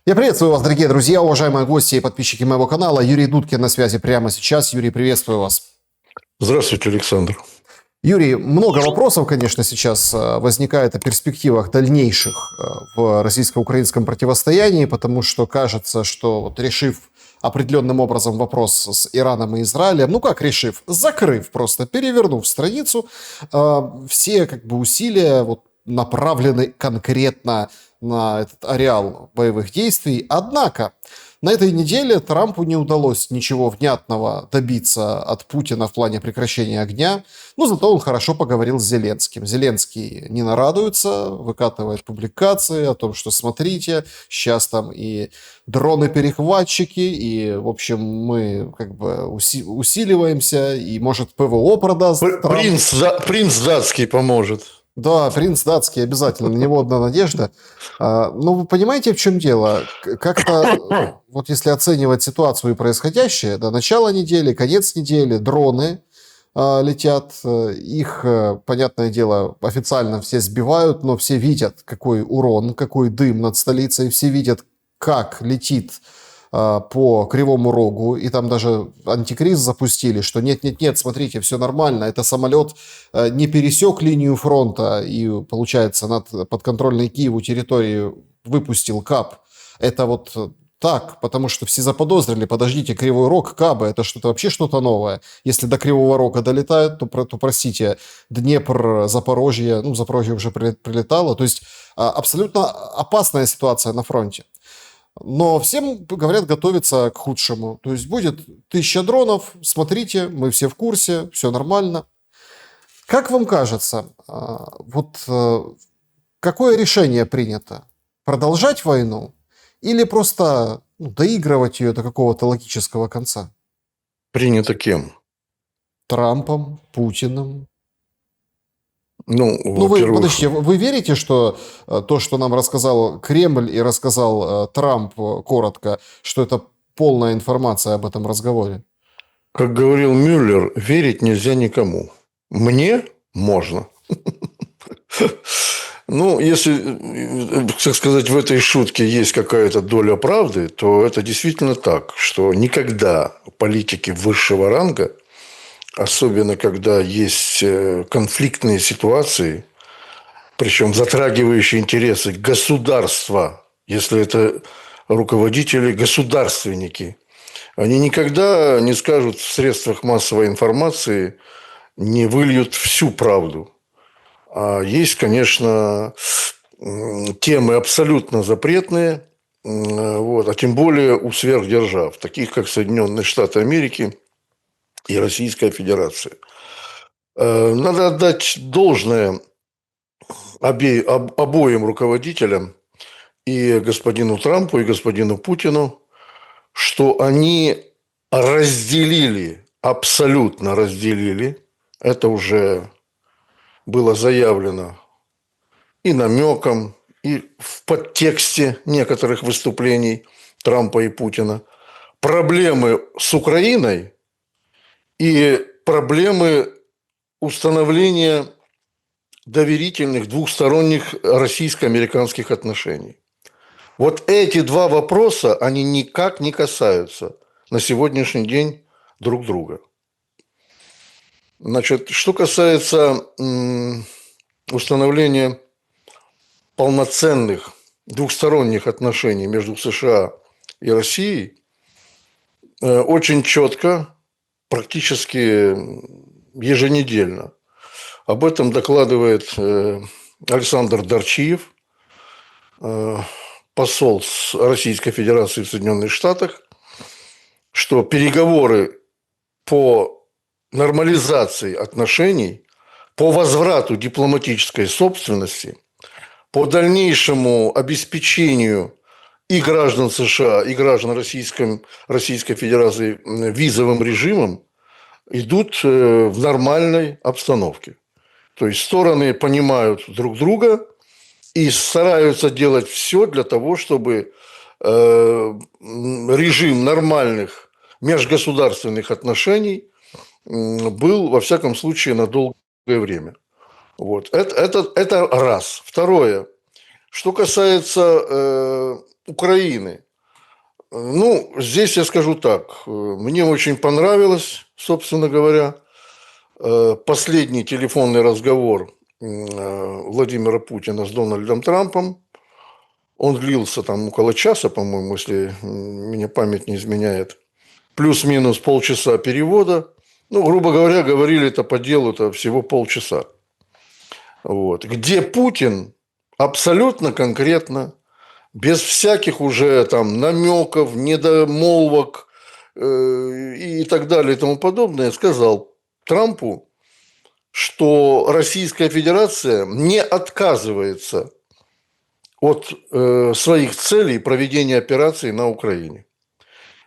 Я приветствую вас, дорогие друзья, уважаемые гости и подписчики моего канала. Юрий Дудкин на связи прямо сейчас. Юрий, приветствую вас. Здравствуйте, Александр. Юрий, много вопросов, конечно, сейчас возникает о перспективах дальнейших в российско-украинском противостоянии, потому что кажется, что вот решив определенным образом вопрос с Ираном и Израилем, ну как решив, закрыв просто, перевернув страницу, все как бы усилия вот направлены конкретно на этот ареал боевых действий. Однако на этой неделе Трампу не удалось ничего внятного добиться от Путина в плане прекращения огня, но зато он хорошо поговорил с Зеленским. Зеленский не нарадуется, выкатывает публикации о том, что смотрите, сейчас там и дроны-перехватчики, и, в общем, мы как бы усиливаемся, и, может, ПВО продаст Трамп. Принц датский поможет. Да, принц датский обязательно, на него одна надежда. Но вы понимаете, в чем дело? Как-то, вот если оценивать ситуацию и происходящее, да, начало недели, конец недели, дроны летят, их, понятное дело, официально все сбивают, но все видят, какой урон, какой дым над столицей, все видят, как летит по Кривому Рогу, и там даже антикриз запустили, что нет-нет-нет, смотрите, все нормально, это самолет не пересек линию фронта и, получается, над подконтрольной Киеву территории выпустил КАП. Это вот так, потому что все заподозрили, подождите, Кривой Рог, КАБы, это что-то вообще что-то новое. Если до Кривого Рога долетают, то простите, Днепр, Запорожье, ну, Запорожье уже прилетало, то есть абсолютно опасная ситуация на фронте. Но всем, говорят, готовиться к худшему. То есть будет 1000 дронов, смотрите, мы все в курсе, все нормально. Как вам кажется, вот какое решение принято? Продолжать войну или просто доигрывать ее до какого-то логического конца? Принято кем? Трампом, Путиным? Ну, Ну, во-первых, подождите, вы верите, что то, что нам рассказал Кремль и рассказал Трамп коротко, что это полная информация об этом разговоре? как говорил Мюллер, верить нельзя никому. Мне можно. Ну, если, так сказать, в этой шутке есть какая-то доля правды, то это действительно так, что никогда политики высшего ранга, особенно когда есть конфликтные ситуации, причем затрагивающие интересы государства, если это руководители, государственники, они никогда не скажут в средствах массовой информации, не выльют всю правду. А есть, конечно, темы абсолютно запретные, вот, а тем более у сверхдержав, таких как Соединенные Штаты Америки и Российская Федерация. Надо отдать должное обоим руководителям, и господину Трампу, и господину Путину, что они разделили, абсолютно разделили, это уже было заявлено и намеком, и в подтексте некоторых выступлений Трампа и Путина, проблемы с Украиной и проблемы установления доверительных двухсторонних российско-американских отношений. Вот эти два вопроса, они никак не касаются на сегодняшний день друг друга. Значит, что касается установления полноценных двухсторонних отношений между США и Россией, очень четко, практически еженедельно об этом докладывает Александр Дарчиев, посол Российской Федерации в Соединенных Штатах, что переговоры по нормализации отношений, по возврату дипломатической собственности, по дальнейшему обеспечению и граждан США, и граждан Российской Федерации визовым режимом идут в нормальной обстановке. То есть стороны понимают друг друга и стараются делать все для того, чтобы режим нормальных межгосударственных отношений был, во всяком случае, на долгое время. Вот. Это раз. Второе. Что касается Украины. Ну, здесь я скажу так. Мне очень понравилось, собственно говоря, последний телефонный разговор Владимира Путина с Дональдом Трампом. Он длился там около часа, по-моему, если меня память не изменяет. Плюс-минус полчаса перевода. Ну, грубо говоря, говорили-то по делу-то всего полчаса. Вот. Где Путин абсолютно конкретно, без всяких уже там намеков, недомолвок и так далее и тому подобное, сказал Трампу, что Российская Федерация не отказывается от своих целей проведения операций на Украине.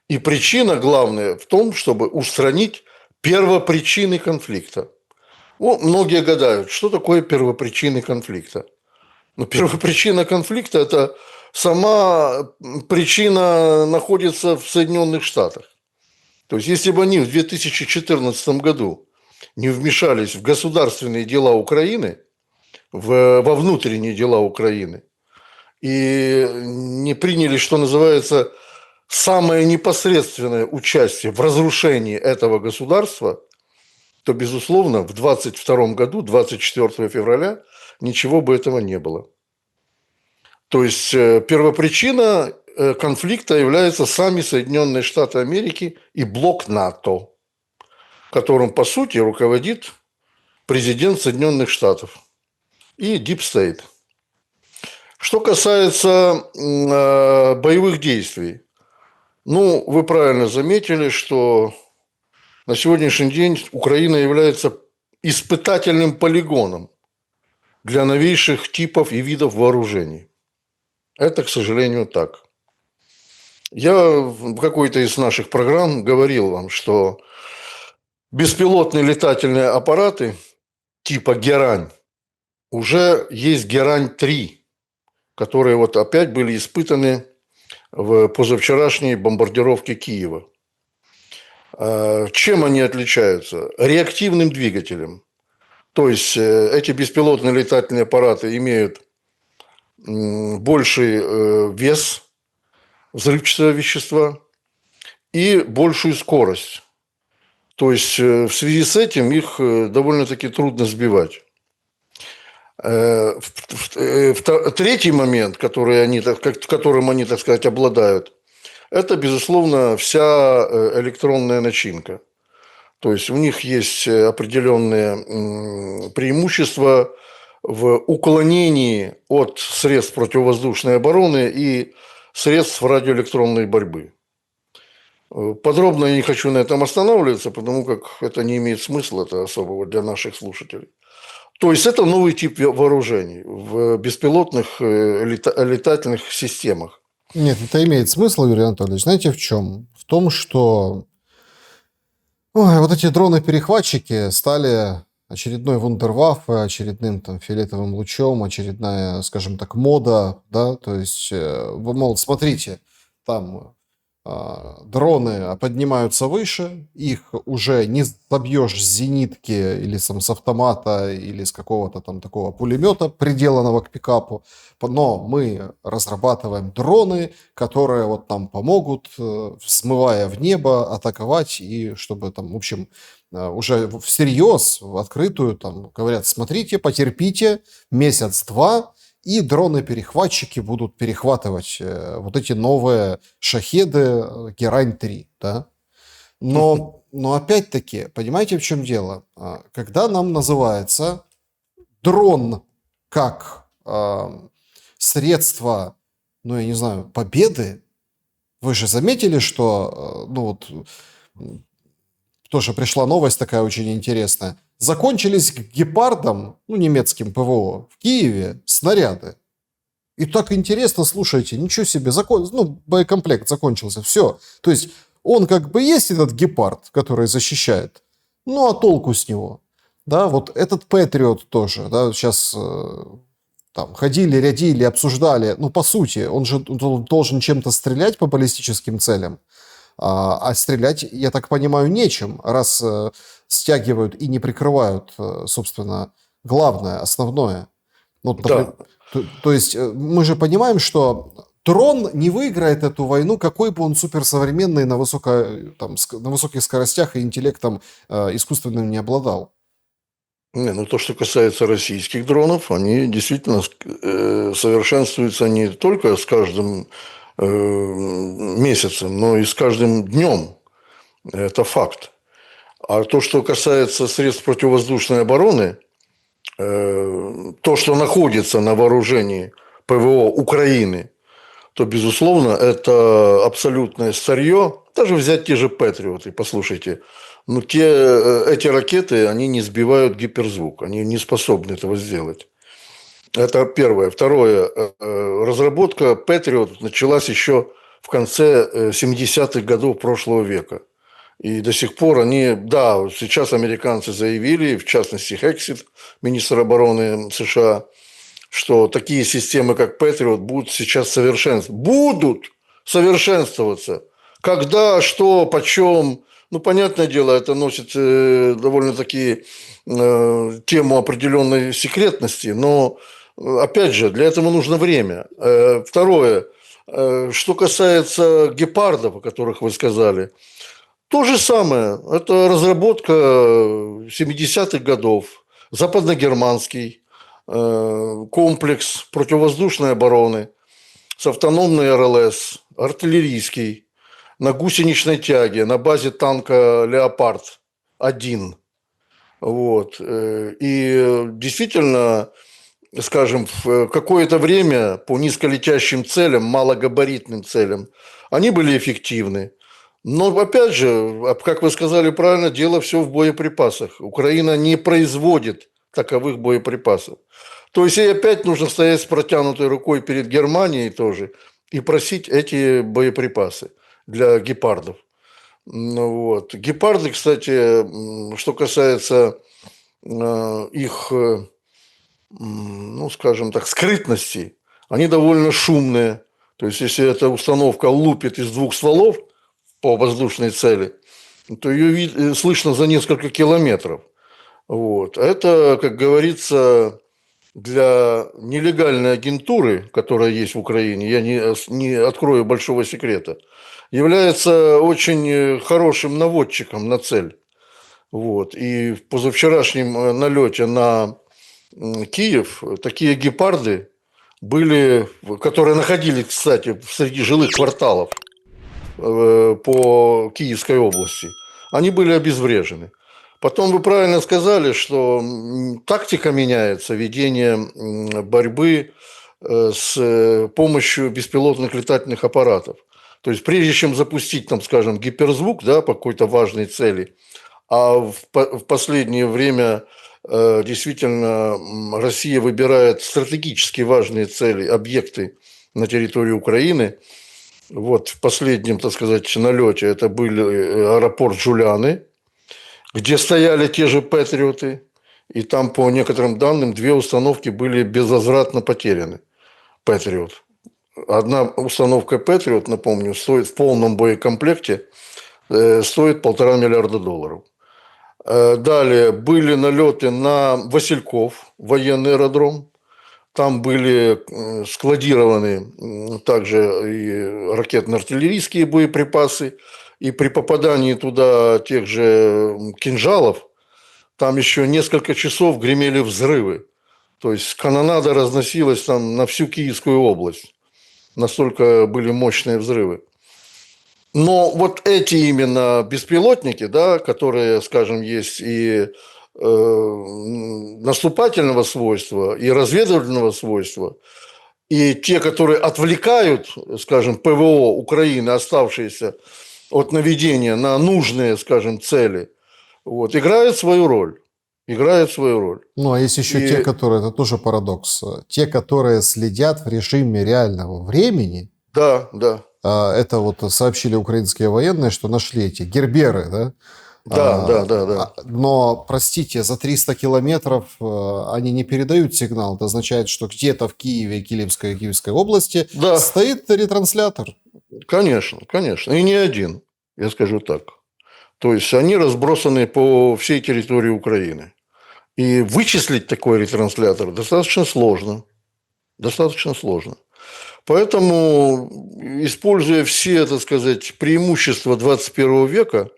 И причина главная в том, чтобы устранить первопричины конфликта. Ну, многие гадают, что такое первопричины конфликта. Но первопричина конфликта – это сама причина находится в Соединенных Штатах. То есть, если бы они в 2014 году не вмешались в государственные дела Украины, во внутренние дела Украины, и не приняли, что называется, самое непосредственное участие в разрушении этого государства, то, безусловно, в 2022 году, 24 февраля, ничего бы этого не было. То есть, первопричина конфликта являются сами Соединенные Штаты Америки и блок НАТО, которым, по сути, руководит президент Соединенных Штатов и Deep State. Что касается боевых действий, ну, вы правильно заметили, что на сегодняшний день Украина является испытательным полигоном для новейших типов и видов вооружений. Это, к сожалению, так. Я в какой-то из наших программ говорил вам, что беспилотные летательные аппараты типа «Герань» уже есть «Герань-3», которые вот опять были испытаны в позавчерашней бомбардировке Киева. Чем они отличаются? Реактивным двигателем. То есть эти беспилотные летательные аппараты имеют больший вес взрывчатого вещества и большую скорость. То есть в связи с этим их довольно-таки трудно сбивать. Третий момент, которым они, так сказать, обладают, это, безусловно, вся электронная начинка. То есть у них есть определенные преимущества в уклонении от средств противовоздушной обороны и средств радиоэлектронной борьбы. Подробно я не хочу на этом останавливаться, потому как это не имеет смысла, это особого для наших слушателей. То есть это новый тип вооружений в беспилотных летательных системах. Нет, это имеет смысл, Юрий Анатольевич. Знаете в чем? В том, что вот эти дроны-перехватчики стали очередной вундерваффе, очередным там фиолетовым лучом, очередная, скажем так, мода, да, то есть, мол, смотрите, там дроны поднимаются выше, их уже не забьешь с зенитки или с автомата или с какого-то там такого пулемета, приделанного к пикапу, но мы разрабатываем дроны, которые вот нам помогут, взмывая в небо, атаковать, и чтобы там, в общем, уже всерьез, в открытую, там говорят, смотрите, потерпите месяц-два, и дроны-перехватчики будут перехватывать вот эти новые шахеды Герань-3, да? Но опять-таки, понимаете, в чем дело? Когда нам называется дрон как средство, ну, я не знаю, победы, вы же заметили, что, ну, вот, тоже пришла новость такая очень интересная. Закончились к гепардам, ну, немецким ПВО, в Киеве снаряды. И так интересно, слушайте, ничего себе, боекомплект закончился, все. То есть он как бы есть, этот гепард, который защищает, ну, а толку с него? Да, вот этот Патриот тоже, да, сейчас там ходили, рядили, обсуждали, ну, по сути, он же должен чем-то стрелять по баллистическим целям. А стрелять, я так понимаю, нечем, раз стягивают и не прикрывают, собственно, главное, основное. Ну, Да. то есть мы же понимаем, что дрон не выиграет эту войну, какой бы он суперсовременный на на высоких скоростях и интеллектом искусственным не обладал. Не, ну то, что касается российских дронов, они действительно совершенствуются не только с каждым месяцем, но и с каждым днем. Это факт. А то, что касается средств противовоздушной обороны, то, что находится на вооружении ПВО Украины, то, безусловно, это абсолютное старье. Даже взять те же «Патриоты», послушайте. Ну, эти ракеты, они не сбивают гиперзвук. Они не способны этого сделать. Это первое. Второе. Разработка «Патриот» началась еще в конце 70-х годов прошлого века. И до сих пор они, да, сейчас американцы заявили, в частности, Хексет, министр обороны США, что такие системы, как Patriot, будут сейчас будут совершенствоваться. Когда, что, почем. Ну, понятное дело, это носит довольно-таки тему определенной секретности, но, опять же, для этого нужно время. Второе, что касается гепардов, о которых вы сказали, то же самое. Это разработка 70-х годов, западногерманский комплекс противовоздушной обороны с автономной РЛС, артиллерийский, на гусеничной тяге, на базе танка «Леопард-1». Вот. И действительно, скажем, в какое-то время по низколетящим целям, малогабаритным целям, они были эффективны. Но, опять же, как вы сказали правильно, дело все в боеприпасах. Украина не производит таковых боеприпасов. То есть, ей опять нужно стоять с протянутой рукой перед Германией тоже и просить эти боеприпасы для гепардов. Ну, вот. Гепарды, кстати, что касается их, ну, скажем так, скрытности, они довольно шумные. То есть, если эта установка лупит из двух стволов по воздушной цели, то ее слышно за несколько километров. Вот. Это, как говорится, для нелегальной агентуры, которая есть в Украине, я не открою большого секрета, является очень хорошим наводчиком на цель. Вот. И в позавчерашнем налете на Киев такие гепарды были, которые находились, кстати, среди жилых кварталов по Киевской области, они были обезврежены. Потом вы правильно сказали, что тактика меняется, ведение борьбы с помощью беспилотных летательных аппаратов. То есть, прежде чем запустить, там, скажем, гиперзвук, да, по какой-то важной цели, а в последнее время действительно Россия выбирает стратегически важные цели, объекты на территории Украины. Вот в последнем, так сказать, налете это был аэропорт Джуляны, где стояли те же «Патриоты», и там, по некоторым данным, 2 установки были безвозвратно потеряны. «Патриот». Одна установка «Патриот», напомню, стоит в полном боекомплекте, стоит $1,5 миллиарда. Далее были налеты на Васильков, военный аэродром. Там были складированы также и ракетно-артиллерийские боеприпасы. И при попадании туда тех же кинжалов, там еще несколько часов гремели взрывы. То есть канонада разносилась там на всю Киевскую область. Настолько были мощные взрывы. Но вот эти именно беспилотники, да, которые, скажем, есть и наступательного свойства, и разведывательного свойства, и те, которые отвлекают, скажем, ПВО Украины, оставшиеся от наведения на нужные, скажем, цели, вот, играют свою роль. Играют свою роль. Ну, а есть еще те, которые, это тоже парадокс, те, которые следят в режиме реального времени. Да, да. Это вот сообщили украинские военные, что нашли эти герберы, да? Да. Но, простите, за 300 километров они не передают сигнал. Это означает, что где-то в Киеве, Киевской области стоит ретранслятор. Конечно, конечно. И не один, я скажу так. То есть, они разбросаны по всей территории Украины. И вычислить такой ретранслятор достаточно сложно. Достаточно сложно. Поэтому, используя все, так сказать, преимущества 21 века,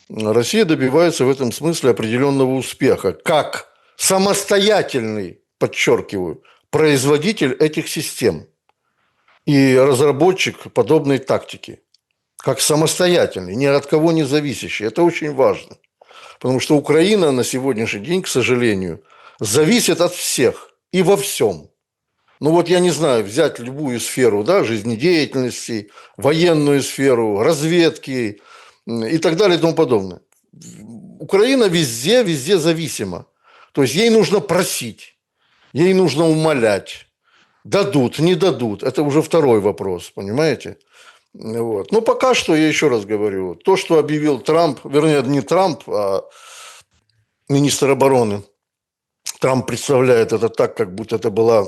Россия добивается в этом смысле определенного успеха, как самостоятельный, подчеркиваю, производитель этих систем и разработчик подобной тактики, как самостоятельный, ни от кого не зависящий. Это очень важно, потому что Украина на сегодняшний день, к сожалению, зависит от всех и во всем. Ну вот я не знаю, взять любую сферу, да, жизнедеятельности, военную сферу, разведки и так далее и тому подобное. Украина везде, везде зависима. То есть ей нужно просить, ей нужно умолять. Дадут, не дадут. Это уже второй вопрос, понимаете? Вот. Но пока что, я еще раз говорю, то, что объявил Трамп, вернее, не Трамп, а министр обороны, Трамп представляет это так, как будто это была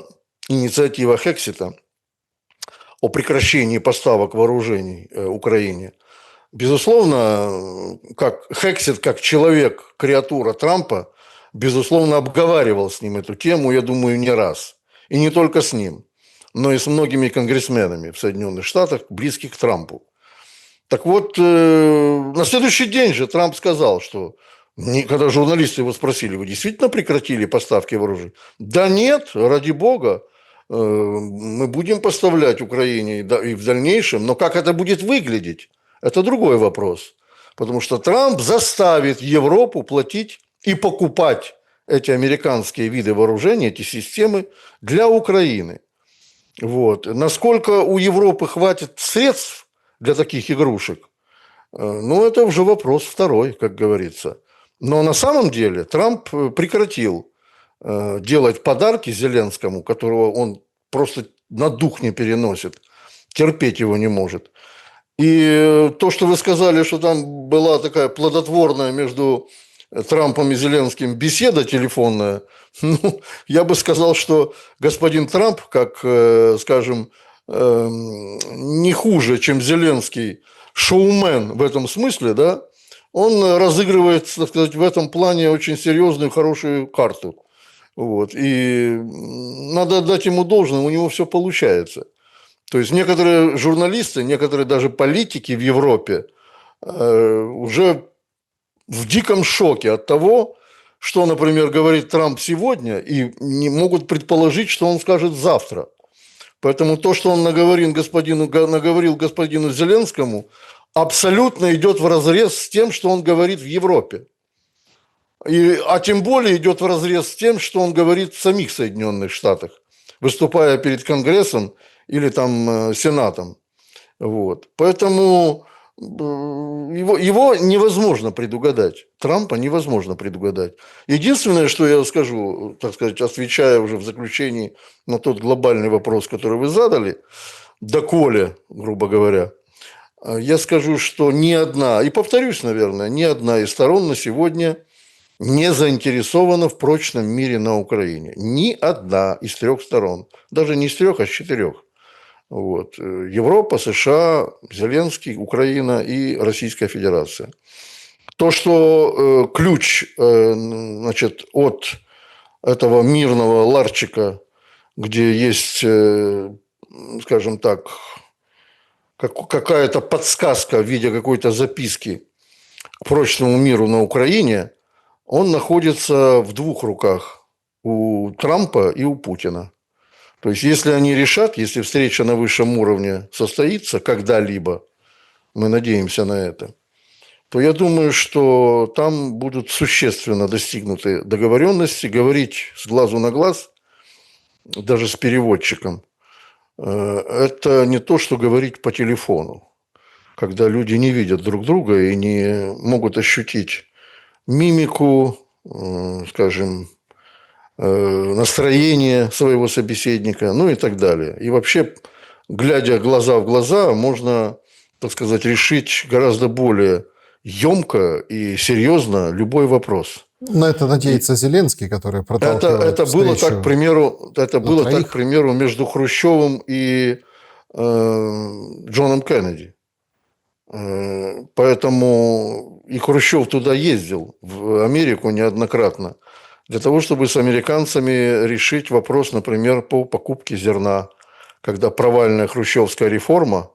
инициатива Хексита о прекращении поставок вооружений Украине. Безусловно, как Хексит, как человек, креатура Трампа, безусловно, обговаривал с ним эту тему, я думаю, не раз. И не только с ним, но и с многими конгрессменами в Соединенных Штатах, близких к Трампу. Так вот, на следующий день же Трамп сказал, что когда журналисты его спросили, вы действительно прекратили поставки вооружений? Да нет, ради бога, мы будем поставлять Украине и в дальнейшем, но как это будет выглядеть, это другой вопрос. Потому что Трамп заставит Европу платить и покупать эти американские виды вооружений, эти системы для Украины. Вот. Насколько у Европы хватит средств для таких игрушек, ну, это уже вопрос второй, как говорится. Но на самом деле Трамп прекратил делать подарки Зеленскому, которого он просто на дух не переносит, терпеть его не может. И то, что вы сказали, что там была такая плодотворная между Трампом и Зеленским беседа телефонная, ну, я бы сказал, что господин Трамп, как, скажем, не хуже, чем Зеленский, шоумен в этом смысле, да, он разыгрывает, так сказать, в этом плане очень серьезную, хорошую карту. Вот. И надо отдать ему должное, у него все получается. То есть некоторые журналисты, некоторые даже политики в Европе уже в диком шоке от того, что, например, говорит Трамп сегодня, и не могут предположить, что он скажет завтра. Поэтому то, что он наговорил господину Зеленскому, абсолютно идет вразрез с тем, что он говорит в Европе. А тем более идет вразрез с тем, что он говорит в самих Соединенных Штатах, выступая перед Конгрессом или там Сенатом. Вот. Поэтому его невозможно предугадать. Трампа невозможно предугадать. Единственное, что я скажу, так сказать, отвечая уже в заключении на тот глобальный вопрос, который вы задали, доколе, грубо говоря, я скажу, что ни одна, и повторюсь, наверное, ни одна из сторон на сегодня не заинтересована в прочном мире на Украине. Ни одна из трех сторон. Даже не из трех, а с четырех. Вот. Европа, США, Зеленский, Украина и Российская Федерация. То, что ключ, значит, от этого мирного ларчика, где есть, скажем так, какая-то подсказка в виде какой-то записки к прочному миру на Украине, он находится в двух руках – у Трампа и у Путина. То есть, если они решат, если встреча на высшем уровне состоится когда-либо, мы надеемся на это, то я думаю, что там будут существенно достигнуты договоренности, говорить с глазу на глаз, даже с переводчиком. Это не то, что говорить по телефону, когда люди не видят друг друга и не могут ощутить мимику, скажем, настроение своего собеседника, ну и так далее. И вообще, глядя глаза в глаза, можно, так сказать, решить гораздо более емко и серьезно любой вопрос. На это надеется Зеленский, который проталкивает это было так, к примеру, троих. к примеру, между Хрущевым и Джоном Кеннеди. Поэтому и Хрущев туда ездил, в Америку неоднократно, для того, чтобы с американцами решить вопрос, например, по покупке зерна, когда провальная хрущевская реформа,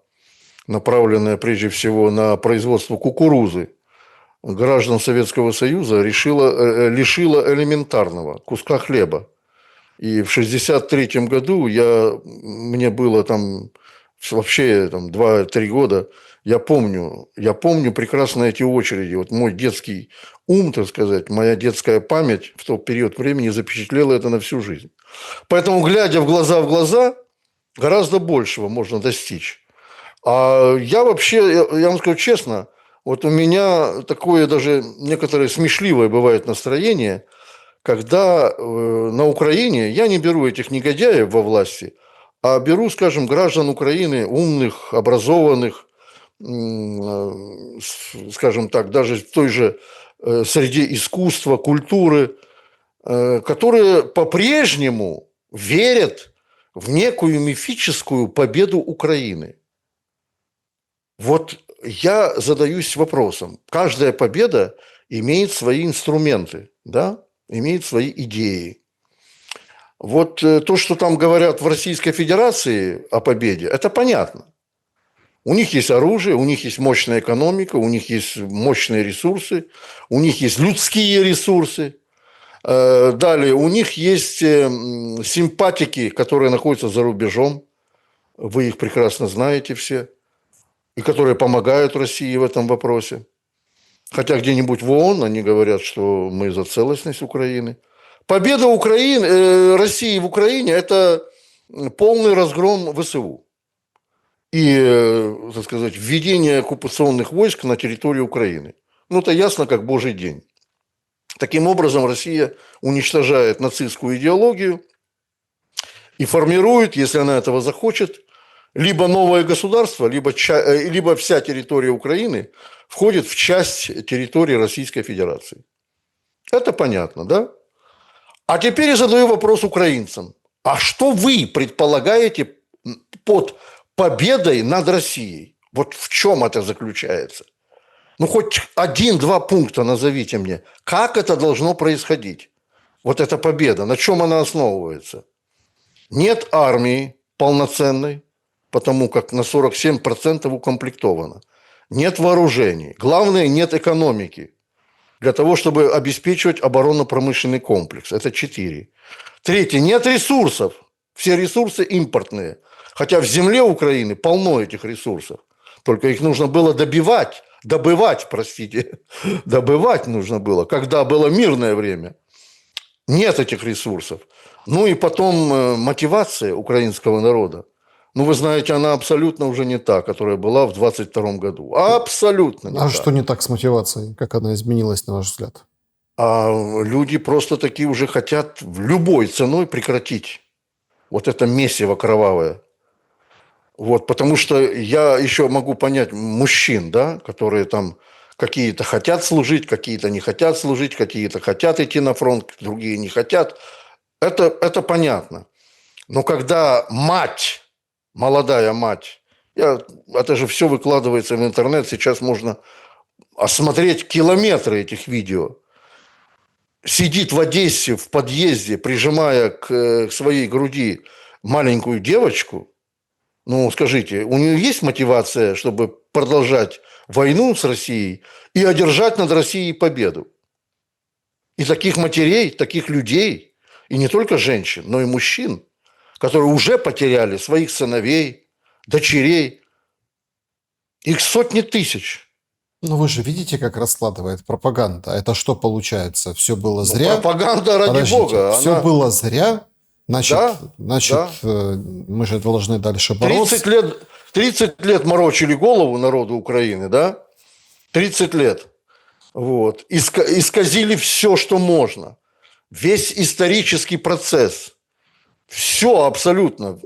направленная прежде всего на производство кукурузы, граждан Советского Союза лишила элементарного куска хлеба. И в 1963 году мне было там вообще 2-3 года, я помню прекрасно эти очереди. Вот мой детский ум, так сказать, моя детская память в тот период времени запечатлела это на всю жизнь. Поэтому, глядя в глаза, гораздо большего можно достичь. А я вообще, я вам скажу честно, вот у меня такое даже некоторое смешливое бывает настроение, когда на Украине я не беру этих негодяев во власти, а беру, скажем, граждан Украины умных, образованных, скажем так, даже в той же среде искусства, культуры, которые по-прежнему верят в некую мифическую победу Украины. Вот я задаюсь вопросом. Каждая победа имеет свои инструменты, да? Имеет свои идеи. Вот то, что там говорят в Российской Федерации о победе, это понятно. У них есть оружие, у них есть мощная экономика, у них есть мощные ресурсы, у них есть людские ресурсы. Далее, у них есть симпатики, которые находятся за рубежом. Вы их прекрасно знаете все. И которые помогают России в этом вопросе. Хотя где-нибудь в ООН они говорят, что мы за целостность Украины. Победа России в Украине – это полный разгром ВСУ. И, так сказать, введение оккупационных войск на территорию Украины. Ну, это ясно, как божий день. Таким образом, Россия уничтожает нацистскую идеологию и формирует, если она этого захочет, либо новое государство, либо вся территория Украины входит в часть территории Российской Федерации. Это понятно, да? А теперь я задаю вопрос украинцам. А что вы предполагаете под победой над Россией? Вот в чем это заключается? Ну, хоть 1-2 пункта назовите мне. Как это должно происходить? Вот эта победа, на чем она основывается? Нет армии полноценной, потому как на 47% укомплектовано. Нет вооружений. Главное, нет экономики для того, чтобы обеспечивать оборонно-промышленный комплекс. Это 4. Третье. Нет ресурсов. Все ресурсы импортные. Хотя в земле Украины полно этих ресурсов. Только их нужно было добывать, добывать нужно было, когда было мирное время. Нет этих ресурсов. Ну и потом мотивация украинского народа. Ну, вы знаете, она абсолютно уже не та, которая была в 22 году. Абсолютно не та. А что не так с мотивацией? Как она изменилась, на ваш взгляд? А люди просто такие уже хотят любой ценой прекратить вот это месиво кровавое. Вот, потому что я еще могу понять мужчин, да, которые там какие-то хотят служить, какие-то не хотят служить, какие-то хотят идти на фронт, другие не хотят. Это понятно. Но когда мать, молодая мать, это же все выкладывается в интернет, сейчас можно осмотреть километры этих видео, сидит в Одессе в подъезде, прижимая к своей груди маленькую девочку, ну, скажите, у нее есть мотивация, чтобы продолжать войну с Россией и одержать над Россией победу? И таких матерей, таких людей, и не только женщин, но и мужчин, которые уже потеряли своих сыновей, дочерей, их сотни тысяч. Ну, вы же видите, как раскладывает пропаганда. Это что получается? Все было зря? Пропаганда, ради Подождите, бога. все было зря? Значит, Да. Мы же должны дальше бороться. 30 лет морочили голову народу Украины, да? 30 лет. Вот. Исказили все, что можно. Весь исторический процесс. Все абсолютно.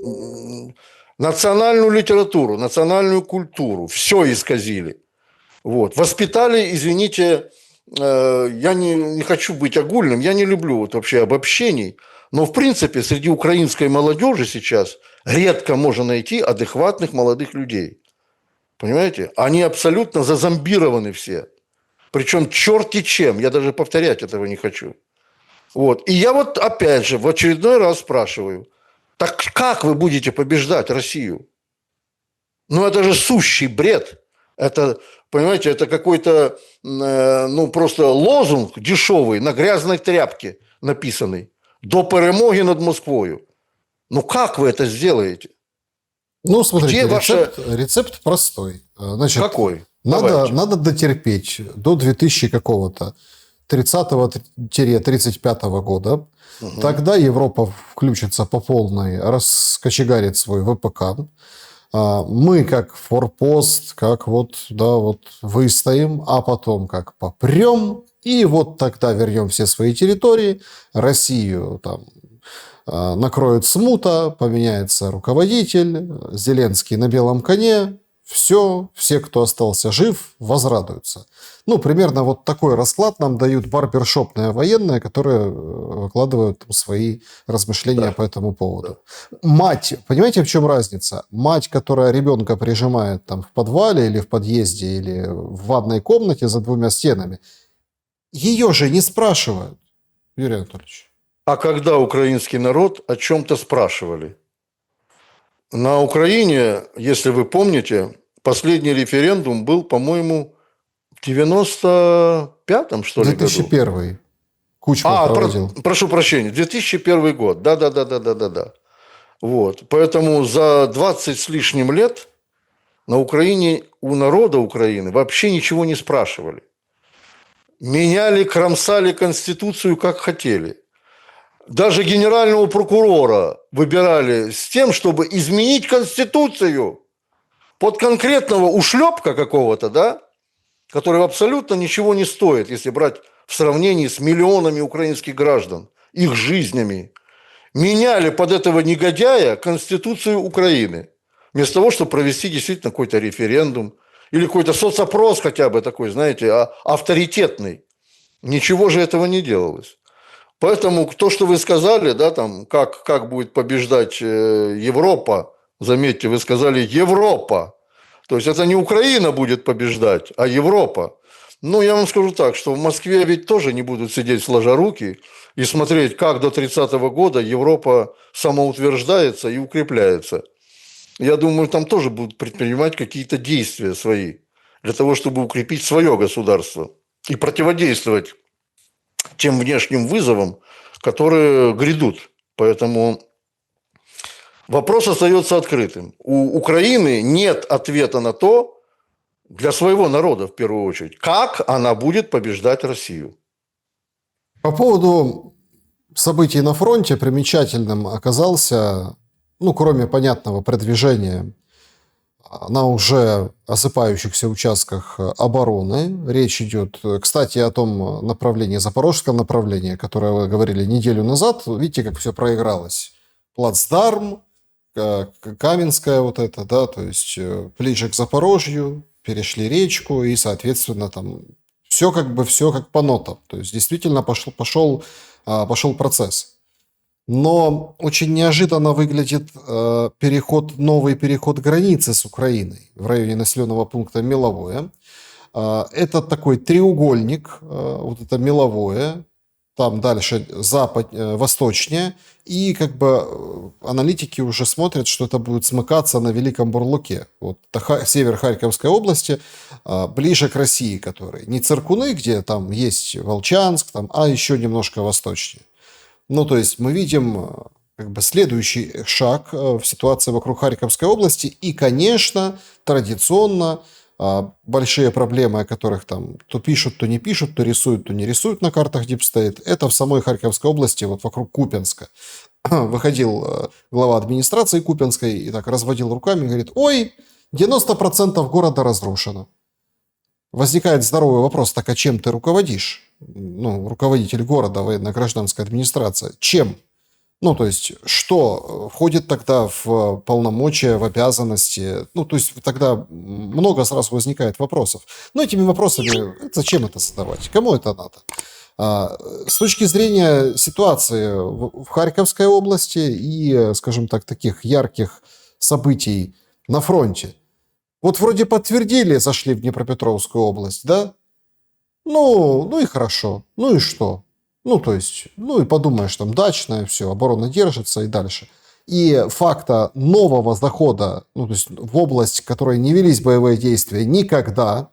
Национальную литературу, национальную культуру. Все исказили. Вот. Воспитали, извините, я не хочу быть огульным, я не люблю вот вообще обобщений, но, в принципе, среди украинской молодежи сейчас редко можно найти адекватных молодых людей. Понимаете? Они абсолютно зазомбированы все. Причем черти чем. Я даже повторять этого не хочу. Вот. И я вот опять же в очередной раз спрашиваю. Так как вы будете побеждать Россию? Ну, это же сущий бред. Это, понимаете, это какой-то, ну, просто лозунг дешевый на грязной тряпке написанный. До перемоги над Москвою. Ну, как вы это сделаете? Ну, Где смотрите, ваша... рецепт простой. Значит, Какой? надо, Давайте. надо дотерпеть до 2000 какого-то 30-35 года. Угу. Тогда Европа включится по полной, раскочегарит свой ВПК. Мы как форпост, как вот, да, вот выстоим, а потом как попрем, и вот тогда вернем все свои территории, Россию там накроет смута, поменяется руководитель, Зеленский на белом коне, все, кто остался жив, возрадуются. Ну, примерно вот такой расклад нам дают барбершопные военные, которые выкладывают там свои размышления Да. по этому поводу. Мать, понимаете, в чем разница? Мать, которая ребенка прижимает там в подвале или в подъезде, или в ванной комнате за двумя стенами, ее же не спрашивают, Юрий Анатольевич. А когда украинский народ о чем-то спрашивали? На Украине, если вы помните, последний референдум был, по-моему, в 95-м, что ли, году. 2001 Кучма проводил. Прошу прощения, 2001 год. Да. Вот. Поэтому за 20 с лишним лет на Украине у народа Украины вообще ничего не спрашивали. Меняли, кромсали Конституцию как хотели. Даже генерального прокурора выбирали с тем, чтобы изменить Конституцию под конкретного ушлепка какого-то, да, который абсолютно ничего не стоит, если брать в сравнении с миллионами украинских граждан, их жизнями. Меняли под этого негодяя Конституцию Украины. Вместо того, чтобы провести действительно какой-то референдум или какой-то соцопрос хотя бы такой, знаете, авторитетный. Ничего же этого не делалось. Поэтому то, что вы сказали, да, там, как будет побеждать Европа, заметьте, вы сказали Европа. То есть это не Украина будет побеждать, а Европа. Ну, я вам скажу так, что в Москве ведь тоже не будут сидеть сложа руки и смотреть, как до 30-го года Европа самоутверждается и укрепляется. Я думаю, там тоже будут предпринимать какие-то действия свои для того, чтобы укрепить свое государство и противодействовать тем внешним вызовам, которые грядут. Поэтому вопрос остается открытым. У Украины нет ответа на то, для своего народа в первую очередь, как она будет побеждать Россию. По поводу событий на фронте примечательным оказался, ну, кроме понятного продвижения на уже осыпающихся участках обороны. Речь идет, кстати, о том направлении, запорожском направлении, которое вы говорили неделю назад. Видите, как все проигралось. Плацдарм, Каменская вот это, да, то есть ближе к Запорожью, перешли речку и, соответственно, там все как по нотам. То есть действительно пошел процесс. Но очень неожиданно выглядит новый переход границы с Украиной в районе населенного пункта Меловое. Это такой треугольник, вот это Меловое, там дальше восточнее, и как бы аналитики уже смотрят, что это будет смыкаться на Великом Бурлуке. Вот север Харьковской области, ближе к России, который не Циркуны, где там есть Волчанск, там, а еще немножко восточнее. Ну, то есть мы видим как бы следующий шаг в ситуации вокруг Харьковской области. И, конечно, традиционно большие проблемы, о которых там то пишут, то не пишут, то рисуют, то не рисуют на картах Deep State, это в самой Харьковской области, вот вокруг Купянска. Выходил глава администрации Купянской и так разводил руками и говорит: ой, 90% города разрушено. Возникает здоровый вопрос: так а чем ты руководишь? Ну, руководитель города, военно-гражданская администрация. Чем? Ну, то есть, что входит тогда в полномочия, в обязанности? Ну, то есть, тогда много сразу возникает вопросов. Но этими вопросами зачем это задавать? Кому это надо? С точки зрения ситуации в Харьковской области и, скажем так, таких ярких событий на фронте. Вот вроде подтвердили, зашли в Днепропетровскую область, да? Ну и хорошо. Ну и что? Ну, то есть, ну и подумаешь, там дачное, все, оборона держится и дальше. и факта нового захода, ну, то есть в область, в которой не велись боевые действия никогда,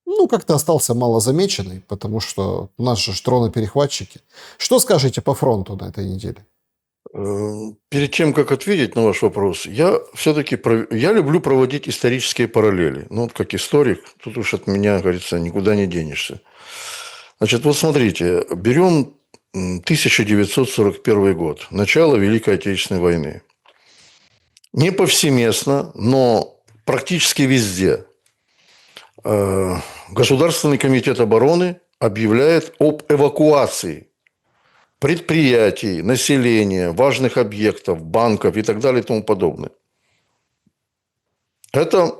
ну, как-то остался малозамеченный, потому что у нас же дроны-перехватчики. Что скажете по фронту на этой неделе? Перед тем, как ответить на ваш вопрос, я все-таки я люблю проводить исторические параллели. Ну, вот как историк, тут уж от меня, говорится, никуда не денешься. Значит, вот смотрите, берем 1941 год, начало Великой Отечественной войны. Не повсеместно, но практически везде Государственный комитет обороны объявляет об эвакуации предприятий, населения, важных объектов, банков и так далее и тому подобное. Это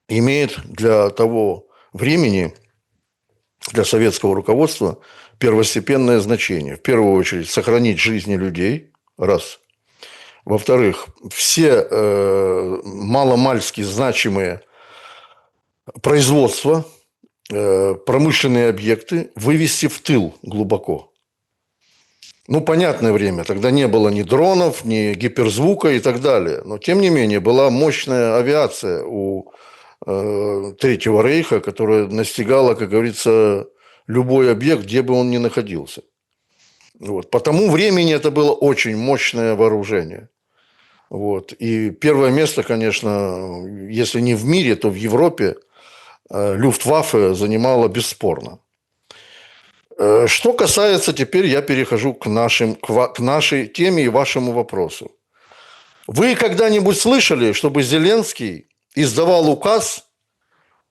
имеет для того времени, для советского руководства, первостепенное значение. В первую очередь, сохранить жизни людей, раз. Во-вторых, все маломальски значимые производства, промышленные объекты вывести в тыл глубоко. Ну, понятное время, тогда не было ни дронов, ни гиперзвука и так далее. Но, тем не менее, была мощная авиация у Третьего Рейха, которая настигала, как говорится, любой объект, где бы он ни находился. Вот. По тому времени это было очень мощное вооружение. Вот. И первое место, конечно, если не в мире, то в Европе Люфтваффе занимала бесспорно. Что касается, теперь я перехожу к нашей теме и вашему вопросу. Вы когда-нибудь слышали, чтобы Зеленский издавал указ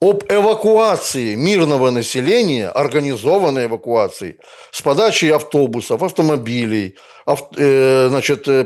об эвакуации мирного населения, организованной эвакуации, с подачей автобусов, автомобилей,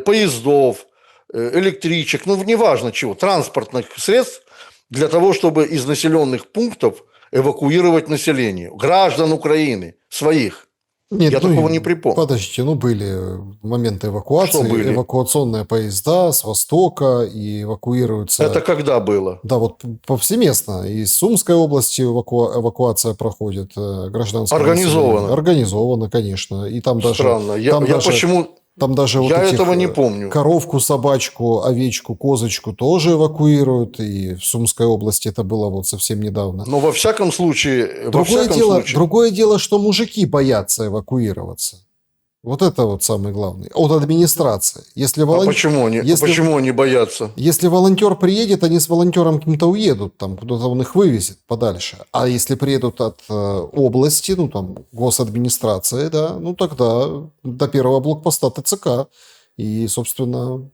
поездов, электричек, ну, неважно чего, транспортных средств, для того, чтобы из населенных пунктов эвакуировать население, граждан Украины, своих. Нет, Я такого не припомню. Подождите, были моменты эвакуации. Что были? Эвакуационные поезда с востока и эвакуируются... Это когда было? Да, вот повсеместно. Из Сумской области эвакуация проходит, гражданское Организованно? население. Организованно, конечно. И там Странно. даже... Там даже я этого не помню. Коровку, собачку, овечку, козочку тоже эвакуируют. И в Сумской области это было вот совсем недавно. Но во всяком случае... Другое дело, что мужики боятся эвакуироваться. Вот это вот самое главное. От администрации. Почему они боятся? Если волонтер приедет, они с волонтером каким-то уедут, там куда-то он их вывезет подальше. А если приедут от области, ну там госадминистрации, да, ну тогда до первого блокпоста ТЦК. И, собственно,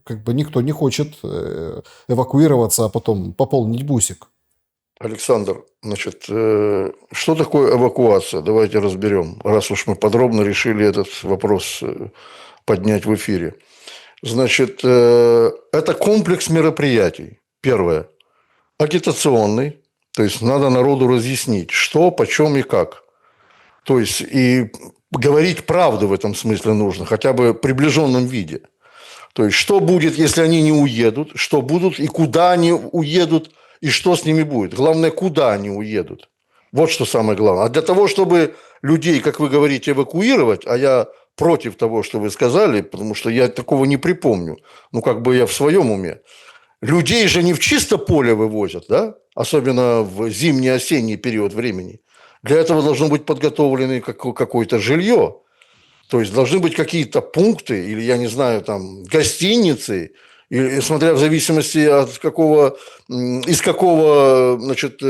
как бы никто не хочет эвакуироваться, а потом пополнить бусик. Александр, значит, что такое эвакуация? Давайте разберем, раз уж мы подробно решили этот вопрос поднять в эфире. Значит, это комплекс мероприятий. Первое. Агитационный. То есть, надо народу разъяснить, что, почем и как. То есть, и говорить правду в этом смысле нужно, хотя бы в приближенном виде. То есть, что будет, если они не уедут, что будут и куда они уедут, и что с ними будет. Главное, куда они уедут. Вот что самое главное. А для того, чтобы людей, как вы говорите, эвакуировать, а я против того, что вы сказали, потому что я такого не припомню, ну, как бы я в своем уме. Людей же не в чисто поле вывозят, да? Особенно в зимний-осенний период времени. Для этого должно быть подготовлено какое-то жилье. То есть, должны быть какие-то пункты, или, я не знаю, там, гостиницы, или, смотря в зависимости от из какого, значит,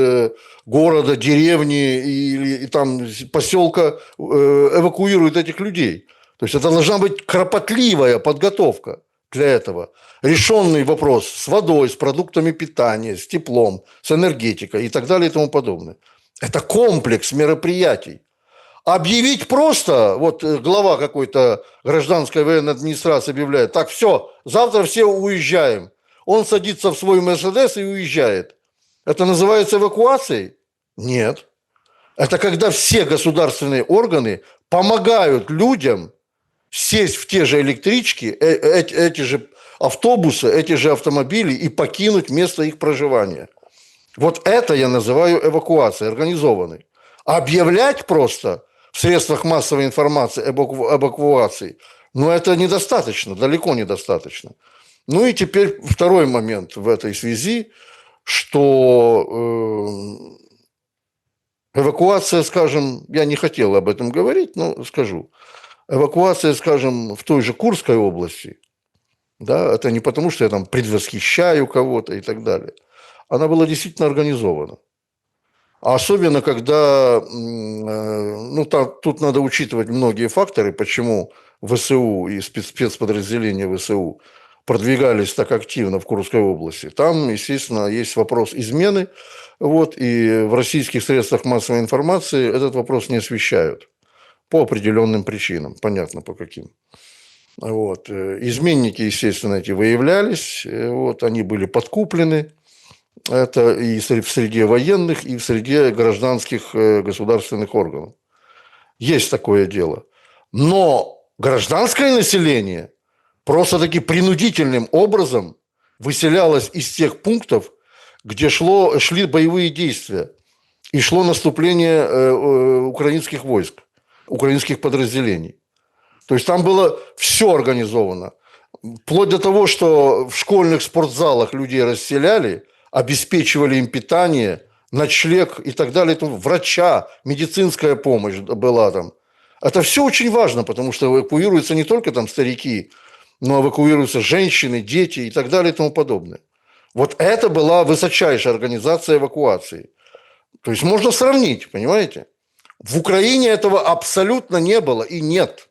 города, деревни или там поселка эвакуируют этих людей. То есть, это должна быть кропотливая подготовка для этого. Решенный вопрос с водой, с продуктами питания, с теплом, с энергетикой и так далее и тому подобное. Это комплекс мероприятий. Объявить просто, вот глава какой-то гражданской военной администрации объявляет, так, все, завтра все уезжаем. Он садится в свой Мерседес и уезжает. Это называется эвакуацией? Нет. Это когда все государственные органы помогают людям сесть в те же электрички, эти же автобусы, эти же автомобили и покинуть место их проживания. Вот это я называю эвакуацией, организованной. Объявлять просто в средствах массовой информации об эвакуации Но это недостаточно, далеко недостаточно. Ну и теперь второй момент в этой связи, что эвакуация, скажем, я не хотел об этом говорить, но скажу. Эвакуация, скажем, в той же Курской области, да, это не потому, что я там предвосхищаю кого-то и так далее. Она была действительно организована. А особенно, когда, ну, тут надо учитывать многие факторы, почему ВСУ и спецподразделения ВСУ продвигались так активно в Курской области. Там, естественно, есть вопрос измены, вот, и в российских средствах массовой информации этот вопрос не освещают по определенным причинам, понятно по каким. Вот. Изменники, естественно, эти выявлялись, вот, они были подкуплены. Это и в среде военных, и в среде гражданских государственных органов. Есть такое дело. Но гражданское население просто-таки принудительным образом выселялось из тех пунктов, где шли боевые действия и шло наступление украинских войск, украинских подразделений. То есть там было все организовано. Вплоть до того, что в школьных спортзалах людей расселяли, обеспечивали им питание, ночлег и так далее. Врача, медицинская помощь была там. Это все очень важно, потому что эвакуируются не только там старики, но эвакуируются женщины, дети и так далее и тому подобное. Вот это была высочайшая организация эвакуации. То есть можно сравнить, понимаете? В Украине этого абсолютно не было и нет.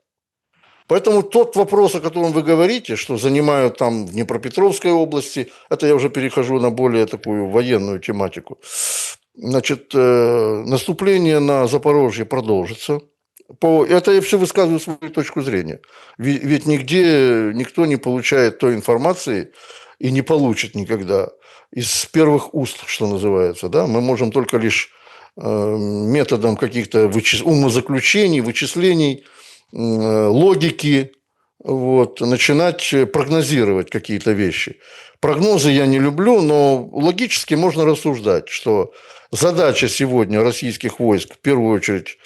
Поэтому тот вопрос, о котором вы говорите, что занимают там в Днепропетровской области, это я уже перехожу на более такую военную тематику. Значит, наступление на Запорожье продолжится. Это я все высказываю свою точку зрения. Ведь нигде никто не получает той информации и не получит никогда из первых уст, что называется. Да? Мы можем только лишь методом каких-то умозаключений, вычислений, логики, вот, начинать прогнозировать какие-то вещи. Прогнозы я не люблю, но логически можно рассуждать, что задача сегодня российских войск в первую очередь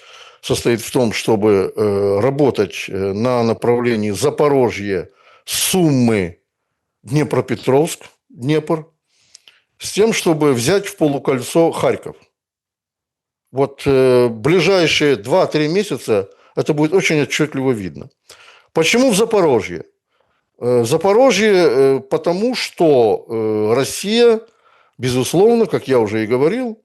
состоит в том, чтобы работать на направлении Запорожье, Суммы, Днепропетровск, Днепр, с тем, чтобы взять в полукольцо Харьков. Вот ближайшие 2-3 месяца это будет очень отчетливо видно. Почему в Запорожье? Запорожье потому, что Россия, безусловно, как я уже и говорил,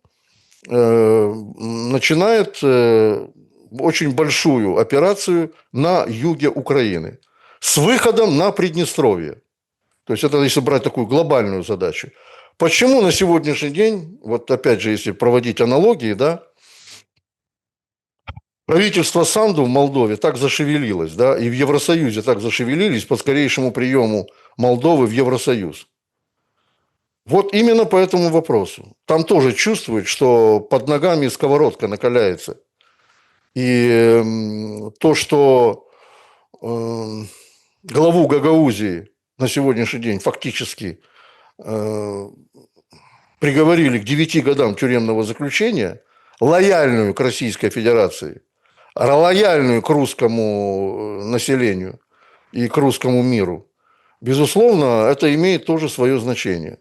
начинает очень большую операцию на юге Украины с выходом на Приднестровье. То есть это если брать такую глобальную задачу. Почему на сегодняшний день, вот опять же, если проводить аналогии, да, правительство Санду в Молдове так зашевелилось, да, и в Евросоюзе так зашевелились по скорейшему приему Молдовы в Евросоюз. Вот именно по этому вопросу. Там тоже чувствуют, что под ногами сковородка накаляется. И то, что главу Гагаузии на сегодняшний день фактически приговорили к 9 годам тюремного заключения, лояльную к Российской Федерации, лояльную к русскому населению и к русскому миру, безусловно, это имеет тоже свое значение.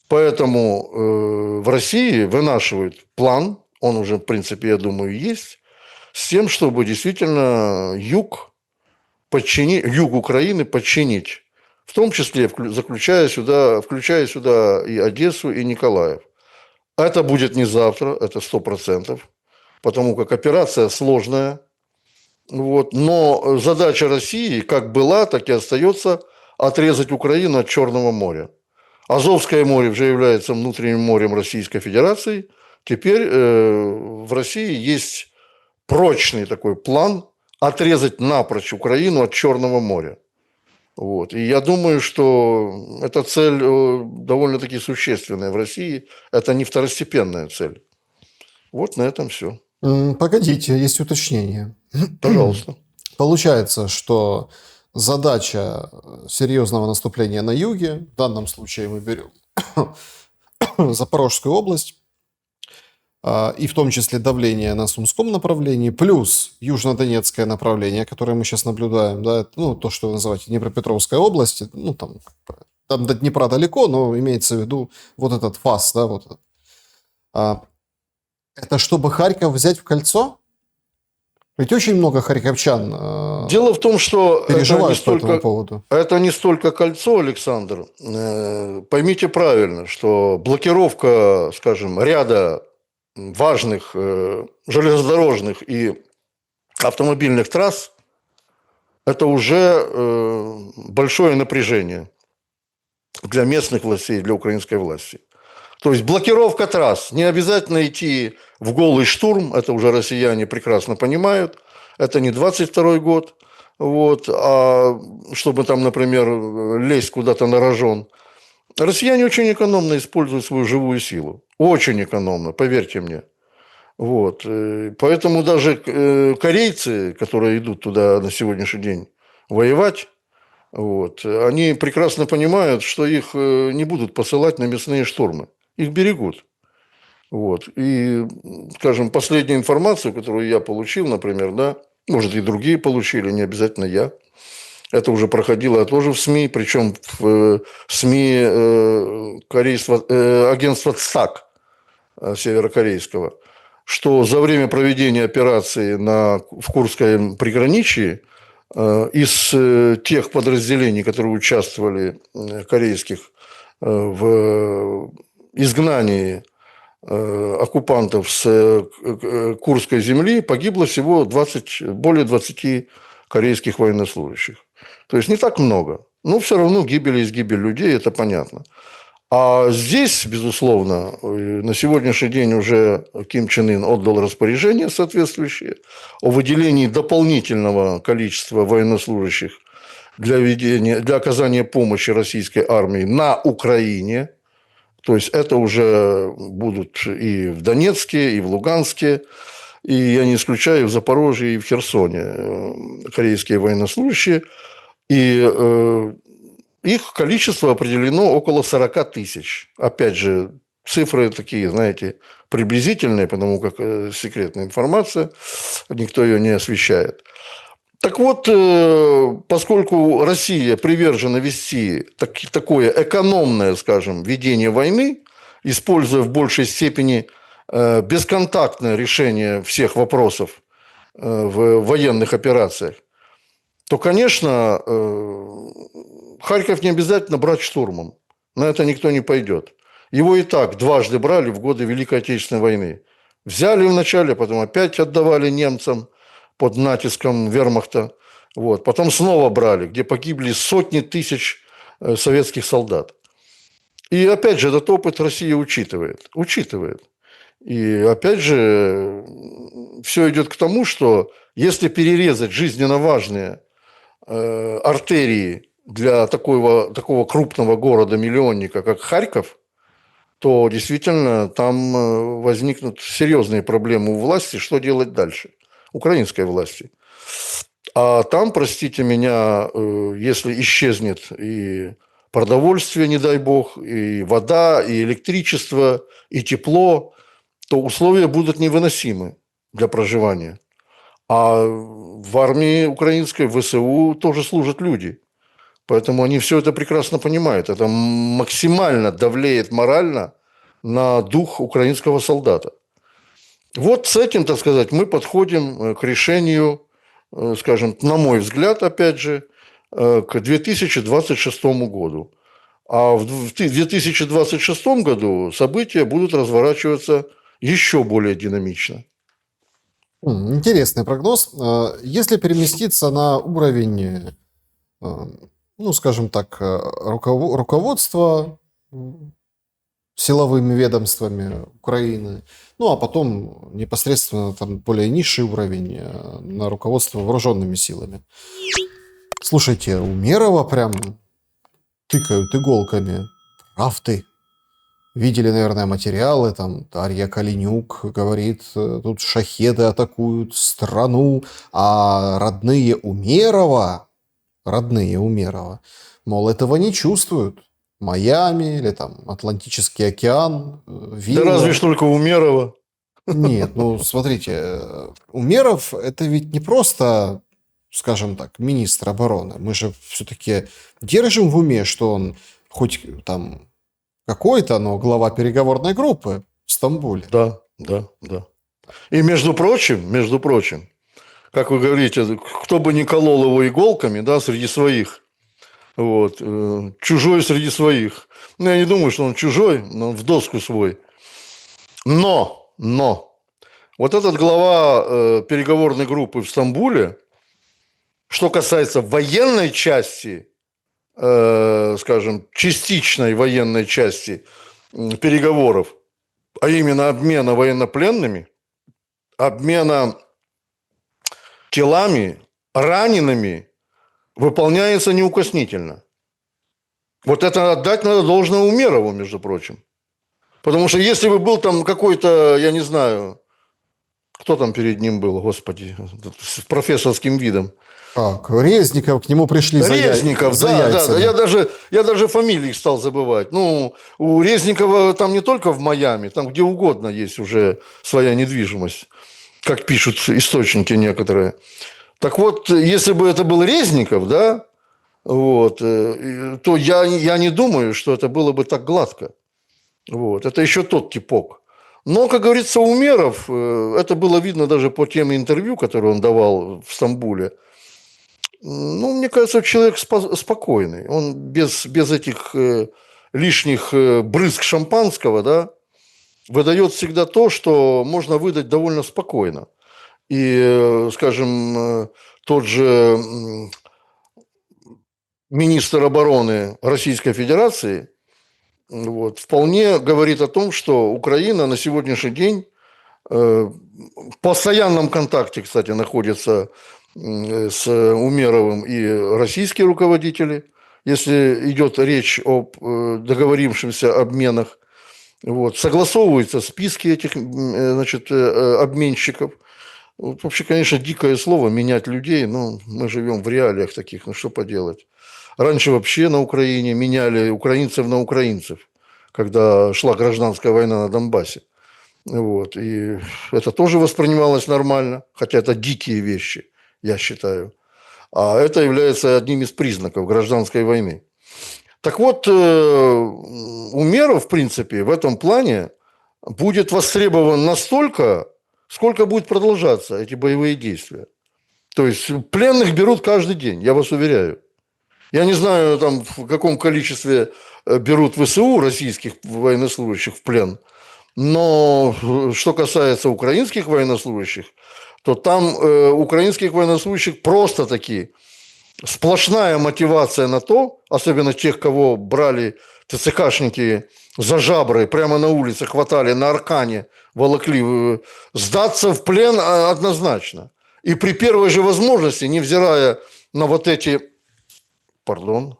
Поэтому в России вынашивают план, он уже, в принципе, я думаю, есть, с тем, чтобы действительно юг Украины подчинить, в том числе включая сюда и Одессу, и Николаев. Это будет не завтра, это 100%, потому как операция сложная. Вот. Но задача России как была, так и остается отрезать Украину от Черного моря. Азовское море уже является внутренним морем Российской Федерации. Теперь в России есть прочный такой план отрезать напрочь Украину от Черного моря. Вот. И я думаю, что эта цель довольно-таки существенная в России. Это не второстепенная цель. Вот на этом все. Погодите, есть уточнение. Пожалуйста. Получается, что задача серьезного наступления на юге, в данном случае мы берем Запорожскую область, и в том числе давление на Сумском направлении, плюс южнодонецкое направление, которое мы сейчас наблюдаем, да, ну, то, что вы называете Днепропетровской области, ну, там до Днепра далеко, но имеется в виду вот этот фас, да, вот этот. Это чтобы Харьков взять в кольцо? Ведь очень много харьковчан Дело в том, что переживают по этому поводу. это не столько кольцо, Александр. Поймите правильно, что блокировка, скажем, ряда важных железнодорожных и автомобильных трасс – это уже большое напряжение для местных властей, для украинской власти. То есть блокировка трасс. Не обязательно идти в голый штурм, это уже россияне прекрасно понимают. Это не 22-й год, вот, а чтобы там, например, лезть куда-то на рожон. Россияне очень экономно используют свою живую силу. Очень экономно, поверьте мне. Вот. Поэтому даже корейцы, которые идут туда на сегодняшний день воевать, вот, они прекрасно понимают, что их не будут посылать на мясные штурмы. Их берегут. Вот. И, скажем, последнюю информацию, которую я получил, например, да, может, и другие получили, не обязательно я. Это уже проходило тоже в СМИ, причем в СМИ агентства ЦАК северокорейского, что за время проведения операции в Курском приграничье из тех подразделений, которые участвовали, корейских, в изгнании оккупантов с Курской земли, погибло всего более 20 корейских военнослужащих. То есть не так много. Но все равно гибель есть гибель людей, это понятно. А здесь, безусловно, на сегодняшний день уже Ким Чен Ын отдал распоряжение соответствующее о выделении дополнительного количества военнослужащих для оказания помощи российской армии на Украине. То есть это уже будут и в Донецке, и в Луганске, и я не исключаю, в Запорожье и в Херсоне корейские военнослужащие. И их количество определено около 40 тысяч. Опять же, цифры такие, знаете, приблизительные, потому как секретная информация, никто ее не освещает. Так вот, поскольку Россия привержена вести такое экономное, скажем, ведение войны, используя в большей степени бесконтактное решение всех вопросов в военных операциях, то, конечно, Харьков не обязательно брать штурмом. На это никто не пойдет. Его и так дважды брали в годы Великой Отечественной войны. Взяли вначале, потом опять отдавали немцам под натиском вермахта. Вот. Потом снова брали, где погибли сотни тысяч советских солдат. И опять же, этот опыт Россия учитывает. И опять же, все идет к тому, что если перерезать жизненно важные артерии для такого крупного города-миллионника, как Харьков, то действительно там возникнут серьезные проблемы у власти, что делать дальше, украинской власти. А там, простите меня, если исчезнет и продовольствие, не дай бог, и вода, и электричество, и тепло, то условия будут невыносимы для проживания. А в армии украинской, в ВСУ тоже служат люди. Поэтому они все это прекрасно понимают. Это максимально давлеет морально на дух украинского солдата. Вот с этим, так сказать, мы подходим к решению, скажем, на мой взгляд, опять же, к 2026 году. А в 2026 году события будут разворачиваться еще более динамично. Интересный прогноз. Если переместиться на уровень, ну, скажем так, руководства силовыми ведомствами Украины, ну, а потом непосредственно там более низший уровень на руководство вооруженными силами. Слушайте, Умерова прям тыкают иголками. Прав ты. Видели, наверное, материалы, там Дарья Калинюк говорит, тут шахеды атакуют страну, а родные Умерова, мол, этого не чувствуют. Майами или там Атлантический океан, Да вилла. разве ж только Умерова. Нет, ну смотрите, Умеров это ведь не просто, скажем так, министр обороны. Мы же все-таки держим в уме, что он хоть там какой-то, но глава переговорной группы в Стамбуле. Да, да, да. И между прочим, как вы говорите, кто бы ни колол его иголками, да, среди своих, вот, чужой среди своих. Ну, я не думаю, что он чужой, но он в доску свой. Но, вот этот глава переговорной группы в Стамбуле, что касается военной части, скажем, частичной военной части переговоров, а именно обмена военнопленными, обмена телами, ранеными, выполняется неукоснительно. Вот это отдать надо должное Умерову, между прочим. Потому что если бы был там какой-то, я не знаю, кто там перед ним был, господи, с профессорским видом. Так, Резников, к нему пришли Резников, за да. яйцами. Я даже фамилии стал забывать. Ну, у Резникова там не только в Майами, там где угодно есть уже своя недвижимость, как пишут источники некоторые. Так вот, если бы это был Резников, да, вот, то я не думаю, что это было бы так гладко. Вот, это еще тот типок. Но, как говорится, Умеров, это было видно даже по тем интервью, которые он давал в Стамбуле. Ну, мне кажется, человек спокойный. Он без этих лишних брызг шампанского, да, выдает всегда то, что можно выдать довольно спокойно. И, скажем, тот же министр обороны Российской Федерации вот, вполне говорит о том, что Украина на сегодняшний день в постоянном контакте, кстати, находится с Умеровым и российские руководители, если идет речь об договорившихся обменах. Вот, согласовываются списки этих значит, обменщиков. Вот, вообще, конечно, дикое слово менять людей, но мы живем в реалиях таких, ну что поделать. Раньше вообще на Украине меняли украинцев на украинцев, когда шла гражданская война на Донбассе. Вот. И это тоже воспринималось нормально, хотя это дикие вещи, я считаю. А это является одним из признаков гражданской войны. Так вот, Умеров, в принципе, в этом плане будет востребован настолько, сколько будет продолжаться эти боевые действия. То есть пленных берут каждый день, я вас уверяю. Я не знаю, там, в каком количестве берут ВСУ российских военнослужащих в плен, но что касается украинских военнослужащих, то там украинских военнослужащих просто таки сплошная мотивация на то, особенно тех, кого брали ТЦКшники за жабры, прямо на улице хватали, на аркане волокли, сдаться в плен однозначно. И при первой же возможности, невзирая на вот эти... Пардон,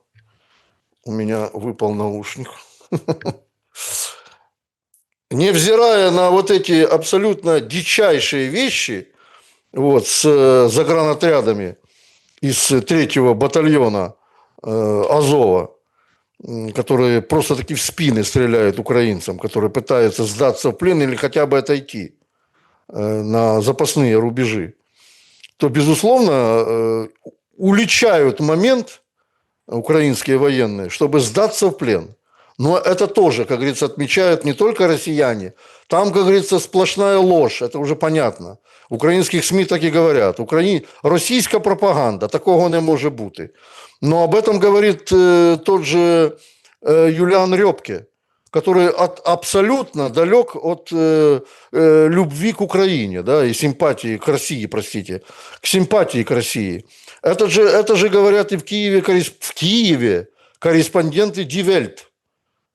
у меня выпал наушник. Невзирая на вот эти абсолютно дичайшие вещи, вот, с загранотрядами из 3-го батальона Азова, которые просто таки в спины стреляют украинцам, которые пытаются сдаться в плен или хотя бы отойти на запасные рубежи, то, безусловно, уличают момент украинские военные, чтобы сдаться в плен. Но это тоже, как говорится, отмечают не только россияне. Там, как говорится, сплошная ложь, это уже понятно. Українських СМІ так і говорять. Російська пропаганда, такого не може бути. Но об этом говорит тот же Юлиан Рёбке, который абсолютно далек от любви к Украине, да, и симпатии к России, простите, к симпатии к России. Это же говорят и в Киеве корреспонденты Die Welt.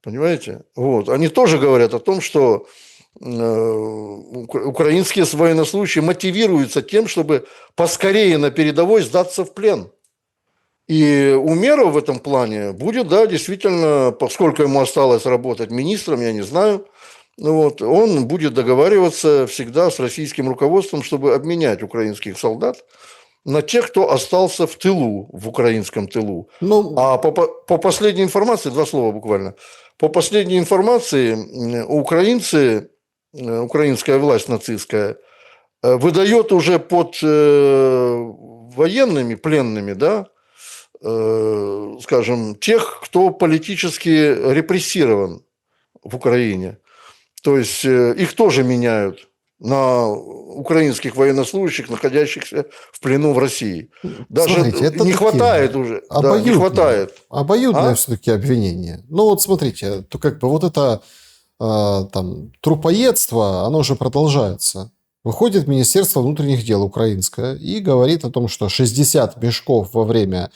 Понимаете? Вот. Они тоже говорят о том, что украинские военнослужащие мотивируются тем, чтобы поскорее на передовой сдаться в плен. И Умеров в этом плане будет, да, действительно, поскольку ему осталось работать министром, я не знаю, вот, он будет договариваться всегда с российским руководством, чтобы обменять украинских солдат на тех, кто остался в тылу, в украинском тылу. Ну, А по последней информации, 2 слова буквально, по последней информации, украинцы украинская власть нацистская, выдает уже под военными, пленными, да, скажем, тех, кто политически репрессирован в Украине. То есть их тоже меняют на украинских военнослужащих, находящихся в плену в России. Даже Смотрите, это не такие хватает уже. Да, не обоюдные, хватает. обоюдные А? все-таки обвинения. Ну вот смотрите, то как бы вот это там трупоедство, оно же продолжается. Выходит Министерство внутренних дел украинское и говорит о том, что 60 мешков во время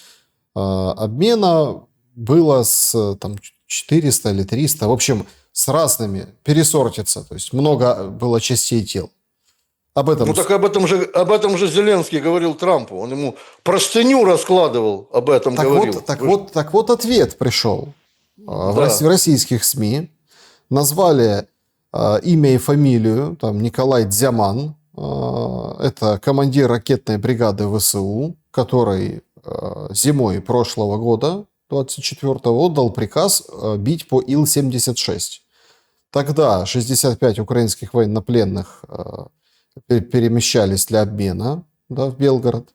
обмена было с там, 400 или 300, в общем, с разными, пересортится, то есть много было частей тел. Об этом. Ну так об этом же Зеленский говорил Трампу. Он ему простыню раскладывал, об этом говорил. Так вот ответ пришел в Да. российских СМИ. Назвали имя и фамилию, там Николай Дзяман, это командир ракетной бригады ВСУ, который зимой прошлого года, 24-го, отдал приказ бить по Ил-76. Тогда 65 украинских военнопленных перемещались для обмена, да, в Белгород,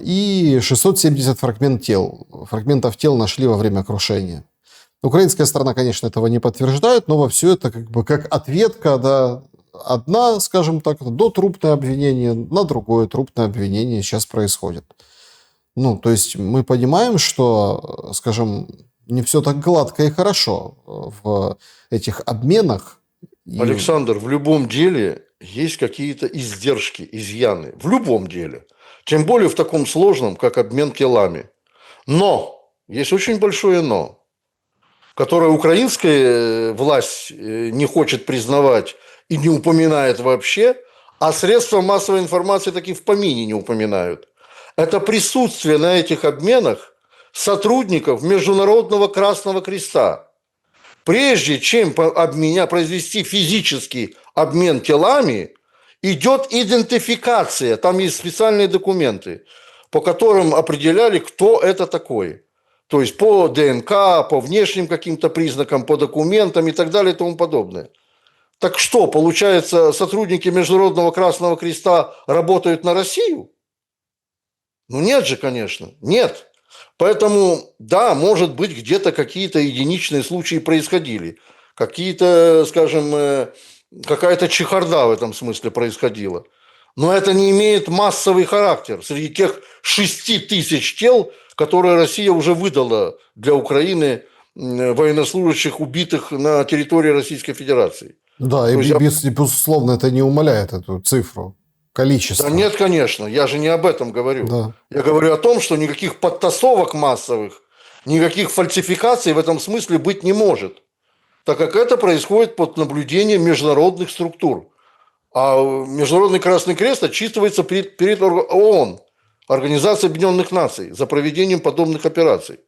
и 670 фрагментов тел нашли во время крушения. Украинская сторона, конечно, этого не подтверждает, но во все это как бы как ответка, да, одна, скажем так, дотрупное обвинение на другое трупное обвинение сейчас происходит. Ну, то есть мы понимаем, что, скажем, не все так гладко и хорошо в этих обменах. Александр, в любом деле есть какие-то издержки, изъяны. В любом деле. Тем более в таком сложном, как обмен телами. Но, есть очень большое но, которое украинская власть не хочет признавать и не упоминает вообще, а средства массовой информации таки в помине не упоминают. Это присутствие на этих обменах сотрудников Международного Красного Креста. Прежде чем произвести физический обмен телами, идет идентификация. Там есть специальные документы, по которым определяли, кто это такой. То есть по ДНК, по внешним каким-то признакам, по документам и так далее и тому подобное. Так что, получается, сотрудники Международного Красного Креста работают на Россию? Ну нет же, конечно, нет. Поэтому, да, может быть, где-то какие-то единичные случаи происходили. Какие-то, скажем, какая-то чехарда в этом смысле происходила. Но это не имеет массовый характер среди тех 6 тысяч тел, которые Россия уже выдала для Украины военнослужащих, убитых на территории Российской Федерации. Да, и безусловно, это не умаляет эту цифру. Количество. Да нет, конечно, я же не об этом говорю. Да. Я говорю о том, что никаких подтасовок массовых, никаких фальсификаций в этом смысле быть не может, так как это происходит под наблюдением международных структур. А Международный Красный Крест отчитывается перед ООН, Организацией Объединенных Наций, за проведением подобных операций.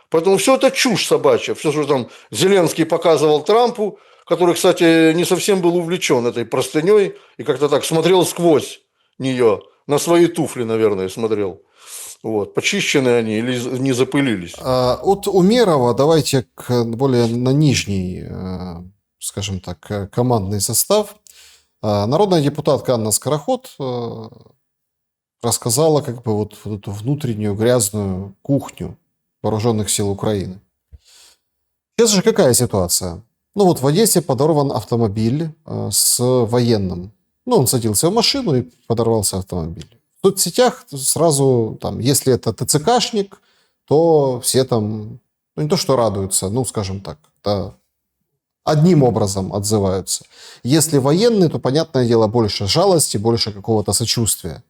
Поэтому все это чушь собачья. Все, что там Зеленский показывал Трампу, который, кстати, не совсем был увлечен этой простыней и как-то так смотрел сквозь нее, на свои туфли, наверное, смотрел. Вот. Почищены они или не запылились? От Умерова давайте более на нижний, скажем так, командный состав. Народная депутатка Анна Скороход рассказала как бы вот эту внутреннюю грязную кухню вооруженных сил Украины. Сейчас же какая ситуация? Ну вот в Одессе подорван автомобиль с военным. Ну, он садился в машину и подорвался автомобиль. В соцсетях сразу, там, если это ТЦКшник, то все там, ну не то что радуются, ну скажем так, да, одним образом отзываются. Если военный, то, понятное дело, больше жалости, больше какого-то сочувствия.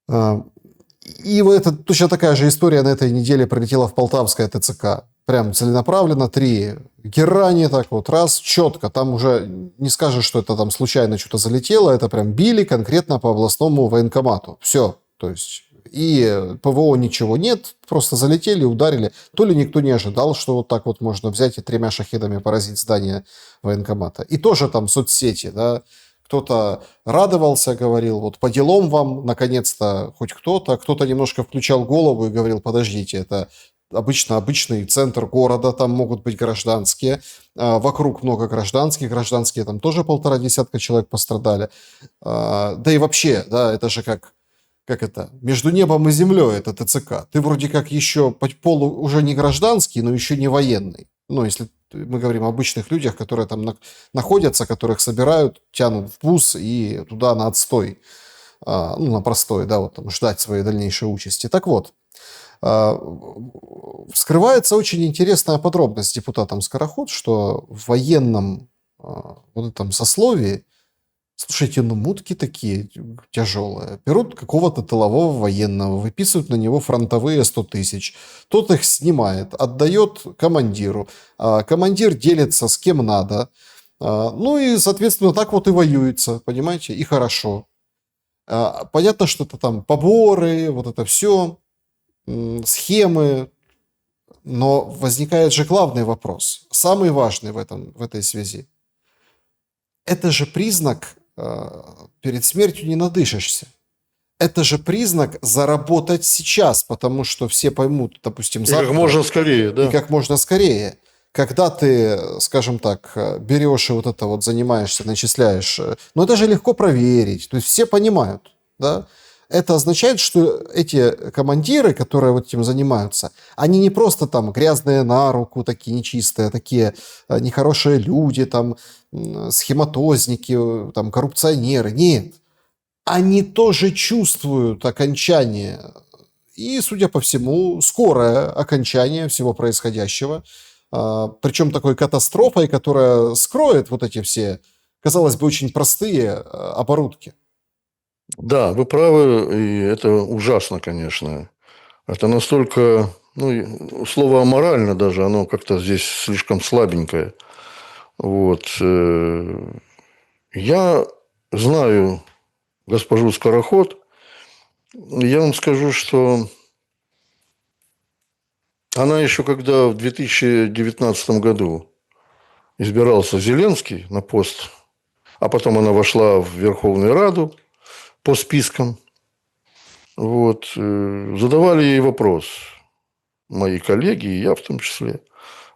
И это точно такая же история на этой неделе прилетела в Полтавское ТЦК. Прям целенаправленно 3 герани так вот, раз, четко. Там уже не скажешь, что это там случайно что-то залетело. Это прям били конкретно по областному военкомату. Все. То есть и ПВО ничего нет. Просто залетели, ударили. То ли никто не ожидал, что вот так вот можно взять и 3 шахедами поразить здание военкомата. И тоже там соцсети, да. Кто-то радовался, говорил, вот по делам вам, наконец-то, хоть кто-то. Кто-то немножко включал голову и говорил, подождите, это обычно обычный центр города, там могут быть гражданские, вокруг много гражданских, гражданские там тоже 1,5 десятка человек пострадали. Да и вообще, да, это же как это, между небом и землей это ТЦК. Ты вроде как еще по полу уже не гражданский, но еще не военный. Ну, если мы говорим о обычных людях, которые там находятся, которых собирают, тянут в бус и туда на отстой, ну, на простой, да, вот там ждать своей дальнейшей участи. Так вот, а, вскрывается очень интересная подробность депутатом Скороход, что в военном вот этом сословии, слушайте, ну мутки такие тяжелые, берут какого-то тылового военного, выписывают на него фронтовые 100 тысяч, тот их снимает, отдает командиру, командир делится с кем надо, ну и, соответственно, так вот и воюется, понимаете, и хорошо. Понятно, что это там поборы, вот это все, схемы, но возникает же главный вопрос, самый важный в этой связи. Это же признак, перед смертью не надышишься. Это же признак заработать сейчас, потому что все поймут, допустим, И завтра. как можно скорее, И да. как можно скорее. Когда ты, скажем так, берешь и вот это вот занимаешься, начисляешь, ну это же легко проверить, то есть все понимают, да? Это означает, что эти командиры, которые вот этим занимаются, они не просто там грязные на руку, такие нечистые, а такие нехорошие люди, там схематозники, там коррупционеры. Нет. Они тоже чувствуют окончание и, судя по всему, скорое окончание всего происходящего. Причем такой катастрофой, которая скроет вот эти все, казалось бы, очень простые оборудки. Да, вы правы, и это ужасно, конечно. Это настолько, ну, слово аморально даже, оно как-то здесь слишком слабенькое. Вот. Я знаю госпожу Скороход. Я вам скажу, что она еще когда в 2019 году избирался Зеленский на пост, а потом она вошла в Верховную Раду по спискам, вот, задавали ей вопрос, мои коллеги, и я в том числе,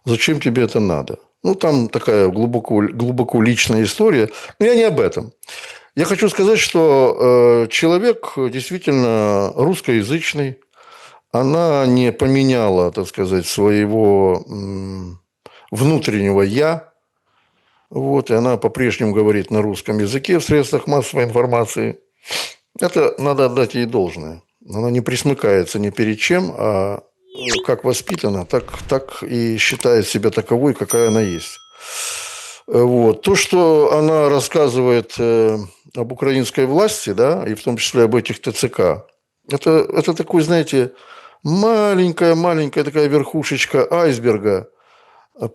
зачем тебе это надо? Ну, там такая глубоко личная история, но я не об этом. Я хочу сказать, что человек действительно русскоязычный, она не поменяла, так сказать, своего внутреннего «я», вот, и она по-прежнему говорит на русском языке в средствах массовой информации. Это надо отдать ей должное. Она не присмыкается ни перед чем, а как воспитана, так и считает себя таковой, какая она есть. Вот. То, что она рассказывает об украинской власти, да, и в том числе об этих ТЦК, это такой, знаете, маленькая такая верхушечка айсберга,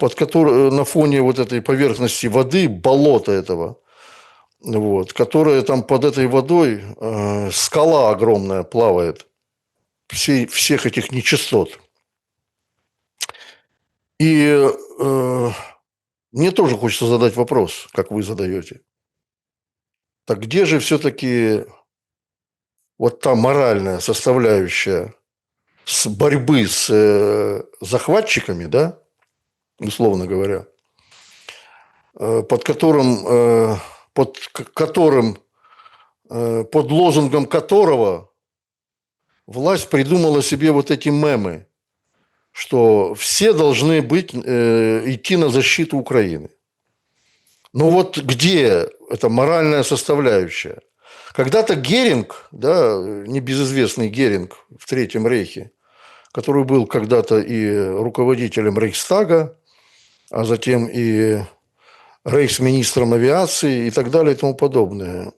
под которой, на фоне вот этой поверхности воды, болота этого, вот, которая там под этой водой, скала огромная плавает, всех этих нечистот. И мне тоже хочется задать вопрос, как вы задаете. Так где же все-таки вот та моральная составляющая с борьбы с захватчиками, да, условно говоря, под которым, под лозунгом которого власть придумала себе вот эти мемы, что все должны идти на защиту Украины. Но вот где эта моральная составляющая? Когда-то Геринг, да, небезызвестный Геринг в Третьем Рейхе, который был когда-то и руководителем Рейхстага, а затем и рейхсминистром авиации и так далее и тому подобное.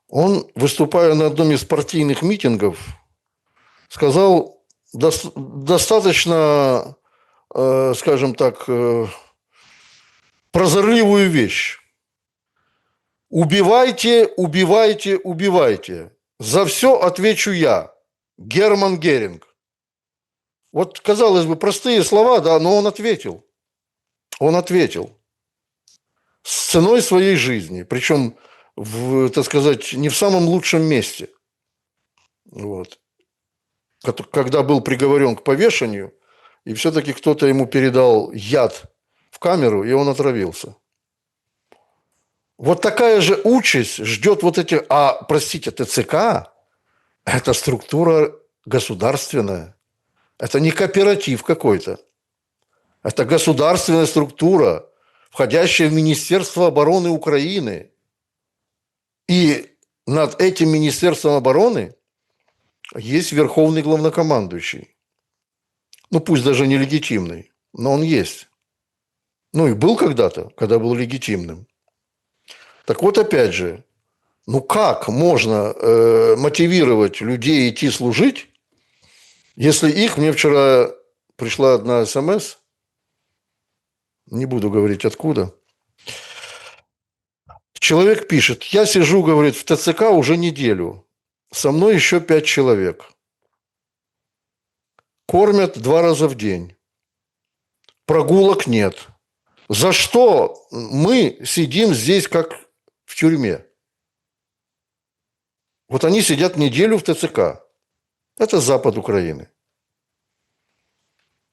Он, выступая на одном из партийных митингов, сказал достаточно, скажем так, прозорливую вещь. Убивайте, убивайте, убивайте. За все отвечу я. Герман Геринг. Вот, казалось бы, простые слова, да, но он ответил. Он ответил. С ценой своей жизни. Причем, так сказать, не в самом лучшем месте. Вот. Когда был приговорен к повешению, и все-таки кто-то ему передал яд в камеру, и он отравился. Вот такая же участь ждет вот этих... А, простите, ТЦК – это структура государственная. Это не кооператив какой-то. Это государственная структура, входящая в Министерство обороны Украины. И над этим Министерством обороны есть верховный главнокомандующий. Ну, пусть даже не легитимный, но он есть. Ну, и был когда-то, когда был легитимным. Так вот, опять же, ну как можно мотивировать людей идти служить, если их... Мне вчера пришла одна СМС, не буду говорить откуда. Человек пишет: я сижу, говорит, в ТЦК уже неделю, со мной еще 5 человек. Кормят 2 раза в день. Прогулок нет. За что мы сидим здесь, как в тюрьме? Вот они сидят неделю в ТЦК. Это запад Украины.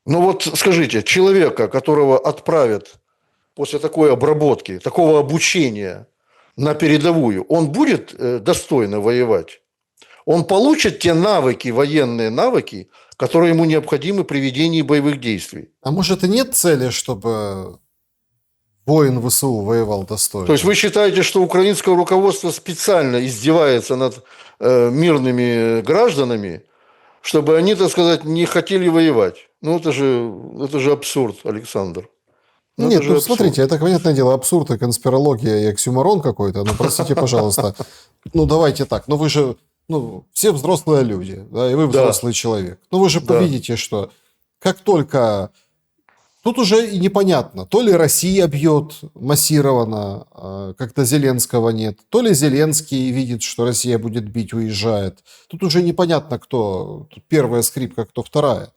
Ну вот скажите, человека, которого отправят после такой обработки, такого обучения на передовую, он будет достойно воевать? Он получит те навыки, военные навыки, которые ему необходимы при ведении боевых действий? А может и нет цели, чтобы воин ВСУ воевал достойно? То есть вы считаете, что украинское руководство специально издевается над мирными гражданами, чтобы они, так сказать, не хотели воевать? Ну, это же абсурд, Александр. Ну, Нет, это же ну абсурд. смотрите, это, понятное дело, абсурд и конспирология и оксюморон какой-то. Ну, простите, пожалуйста. Ну, давайте так. Ну, вы же, все взрослые люди, да, и вы взрослый человек. Ну, вы же видите, что как только... Тут уже и непонятно, то ли Россия бьет массированно, как-то Зеленского нет, то ли Зеленский видит, что Россия будет бить, уезжает. Тут уже непонятно, кто тут первая скрипка, кто вторая.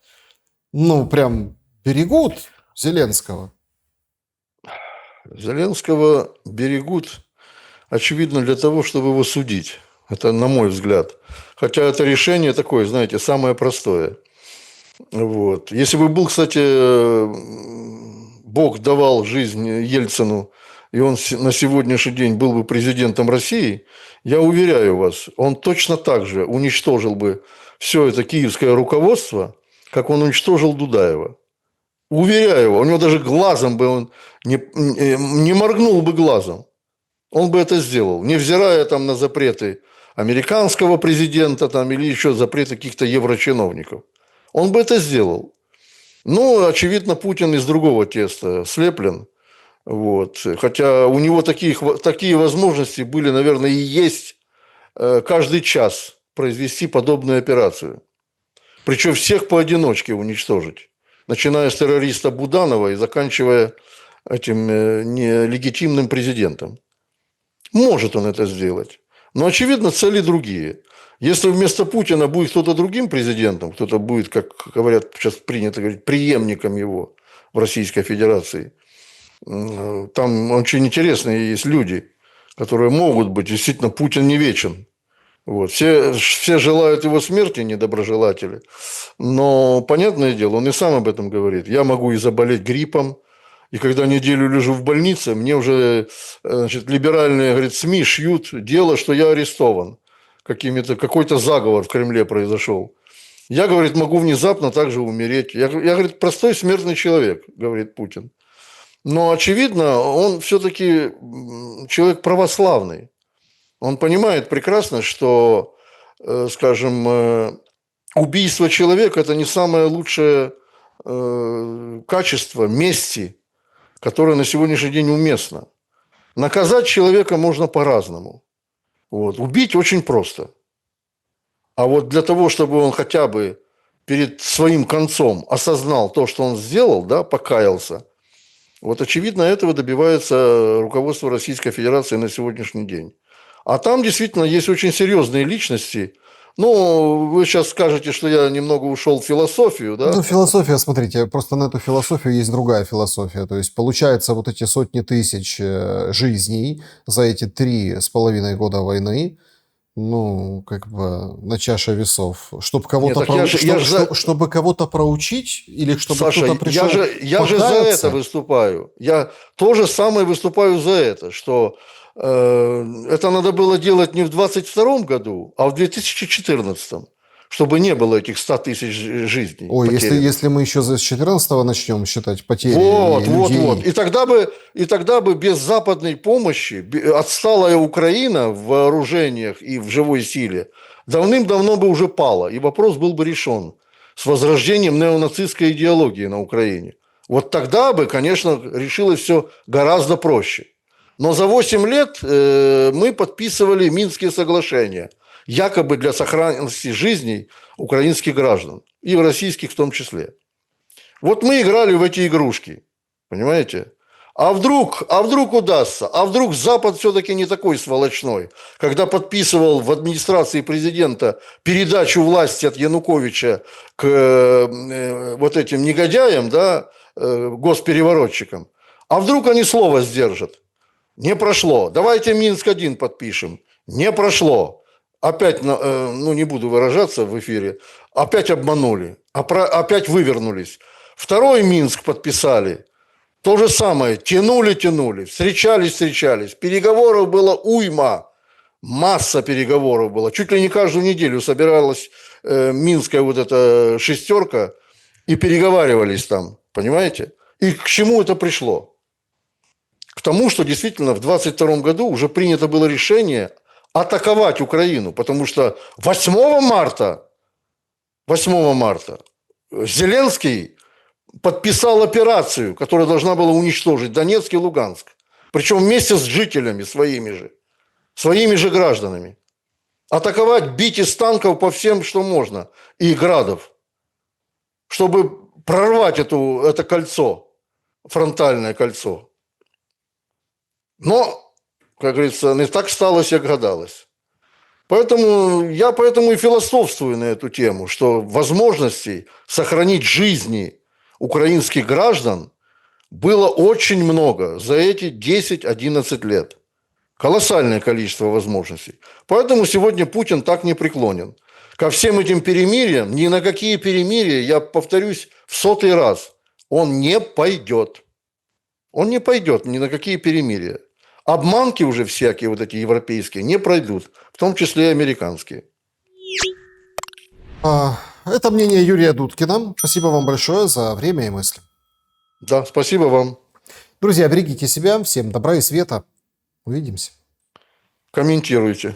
Ну, прям берегут Зеленского. Зеленского берегут, очевидно, для того, чтобы его судить. Это на мой взгляд. Хотя это решение такое, знаете, самое простое. Вот. Если бы был, кстати, Бог давал жизнь Ельцину, и он на сегодняшний день был бы президентом России, я уверяю вас, он точно так же уничтожил бы все это киевское руководство, как он уничтожил Дудаева. Уверяю его, у него даже глазом бы он не моргнул бы глазом. Он бы это сделал, невзирая там на запреты американского президента там, или еще запреты каких-то еврочиновников. Он бы это сделал. Но, очевидно, Путин из другого теста слеплен. Вот. Хотя у него такие возможности были, наверное, и есть каждый час произвести подобную операцию. Причем всех поодиночке уничтожить. Начиная с террориста Буданова и заканчивая этим нелегитимным президентом. Может он это сделать. Но, очевидно, цели другие. Если вместо Путина будет кто-то другим президентом, кто-то будет, как говорят, сейчас принято говорить, преемником его в Российской Федерации, там очень интересные есть люди, которые могут быть. Действительно, Путин не вечен. Вот. Все желают его смерти, недоброжелатели. Но, понятное дело, он и сам об этом говорит. Я могу и заболеть гриппом, и когда неделю лежу в больнице, мне уже либеральные, говорит, СМИ шьют дело, что я арестован. Какой-то заговор в Кремле произошел. Я, говорит, могу внезапно также умереть. Я, говорит, простой смертный человек, говорит Путин. Но, очевидно, он все-таки человек православный. Он понимает прекрасно, что, скажем, убийство человека – это не самое лучшее качество мести, которое на сегодняшний день уместно. Наказать человека можно по-разному. Вот. Убить очень просто. А вот для того, чтобы он хотя бы перед своим концом осознал то, что он сделал, да, покаялся, вот очевидно этого добивается руководство Российской Федерации на сегодняшний день. А там действительно есть очень серьезные личности. Ну, вы сейчас скажете, что я немного ушел в философию, да? Ну, философия, смотрите, просто на эту философию есть другая философия. То есть, получается, вот эти сотни тысяч жизней за эти 3,5 года войны, ну, как бы на чаше весов, чтобы Нет, кого-то так я же чтобы кого-то проучить или чтобы Саша, кто-то пришел я же за это покаяться? выступаю. Я то же самое выступаю за это, что это надо было делать не в 22 году, а в 2014, чтобы не было этих 100 тысяч жизней Ой, потерянных. если мы еще с 14 начнем считать потери и Вот, вот, вот. людей. И тогда бы без западной помощи отсталая Украина в вооружениях и в живой силе давным-давно бы уже пала, и вопрос был бы решен с возрождением неонацистской идеологии на Украине. Вот тогда бы, конечно, решилось все гораздо проще. Но за 8 лет мы подписывали Минские соглашения, якобы для сохранности жизней украинских граждан, и российских в том числе. Вот мы играли в эти игрушки, понимаете? А вдруг удастся? А вдруг Запад все-таки не такой сволочной? Когда подписывал в администрации президента передачу власти от Януковича к вот этим негодяям, да, госпереворотчикам. А вдруг они слово сдержат? Не прошло. Давайте Минск-1 подпишем. Не прошло. Опять, ну не буду выражаться в эфире, опять обманули, опять вывернулись. Второй Минск подписали. То же самое. Тянули. Встречались. Переговоров было уйма. Масса переговоров было. Чуть ли не каждую неделю собиралась минская вот эта шестерка и переговаривались там. Понимаете? И к чему это пришло? К тому, что действительно в 22 году уже принято было решение атаковать Украину. Потому что 8 марта Зеленский подписал операцию, которая должна была уничтожить Донецк и Луганск. Причем вместе с жителями своими же гражданами. Атаковать, бить из танков по всем, что можно, и градов, чтобы прорвать это кольцо, фронтальное кольцо. Но, как говорится, не так сталося, як гадалось. Поэтому я и философствую на эту тему, что возможностей сохранить жизни украинских граждан было очень много за эти 10-11 лет. Колоссальное количество возможностей. Поэтому сегодня Путин так не преклонен. Ко всем этим перемириям, ни на какие перемирия, я повторюсь в 100-й раз, он не пойдет. Он не пойдет ни на какие перемирия. Обманки уже всякие вот эти европейские не пройдут, в том числе и американские. Это мнение Юрия Дудкина. Спасибо вам большое за время и мысли. Да, спасибо вам. Друзья, берегите себя. Всем добра и света. Увидимся. Комментируйте.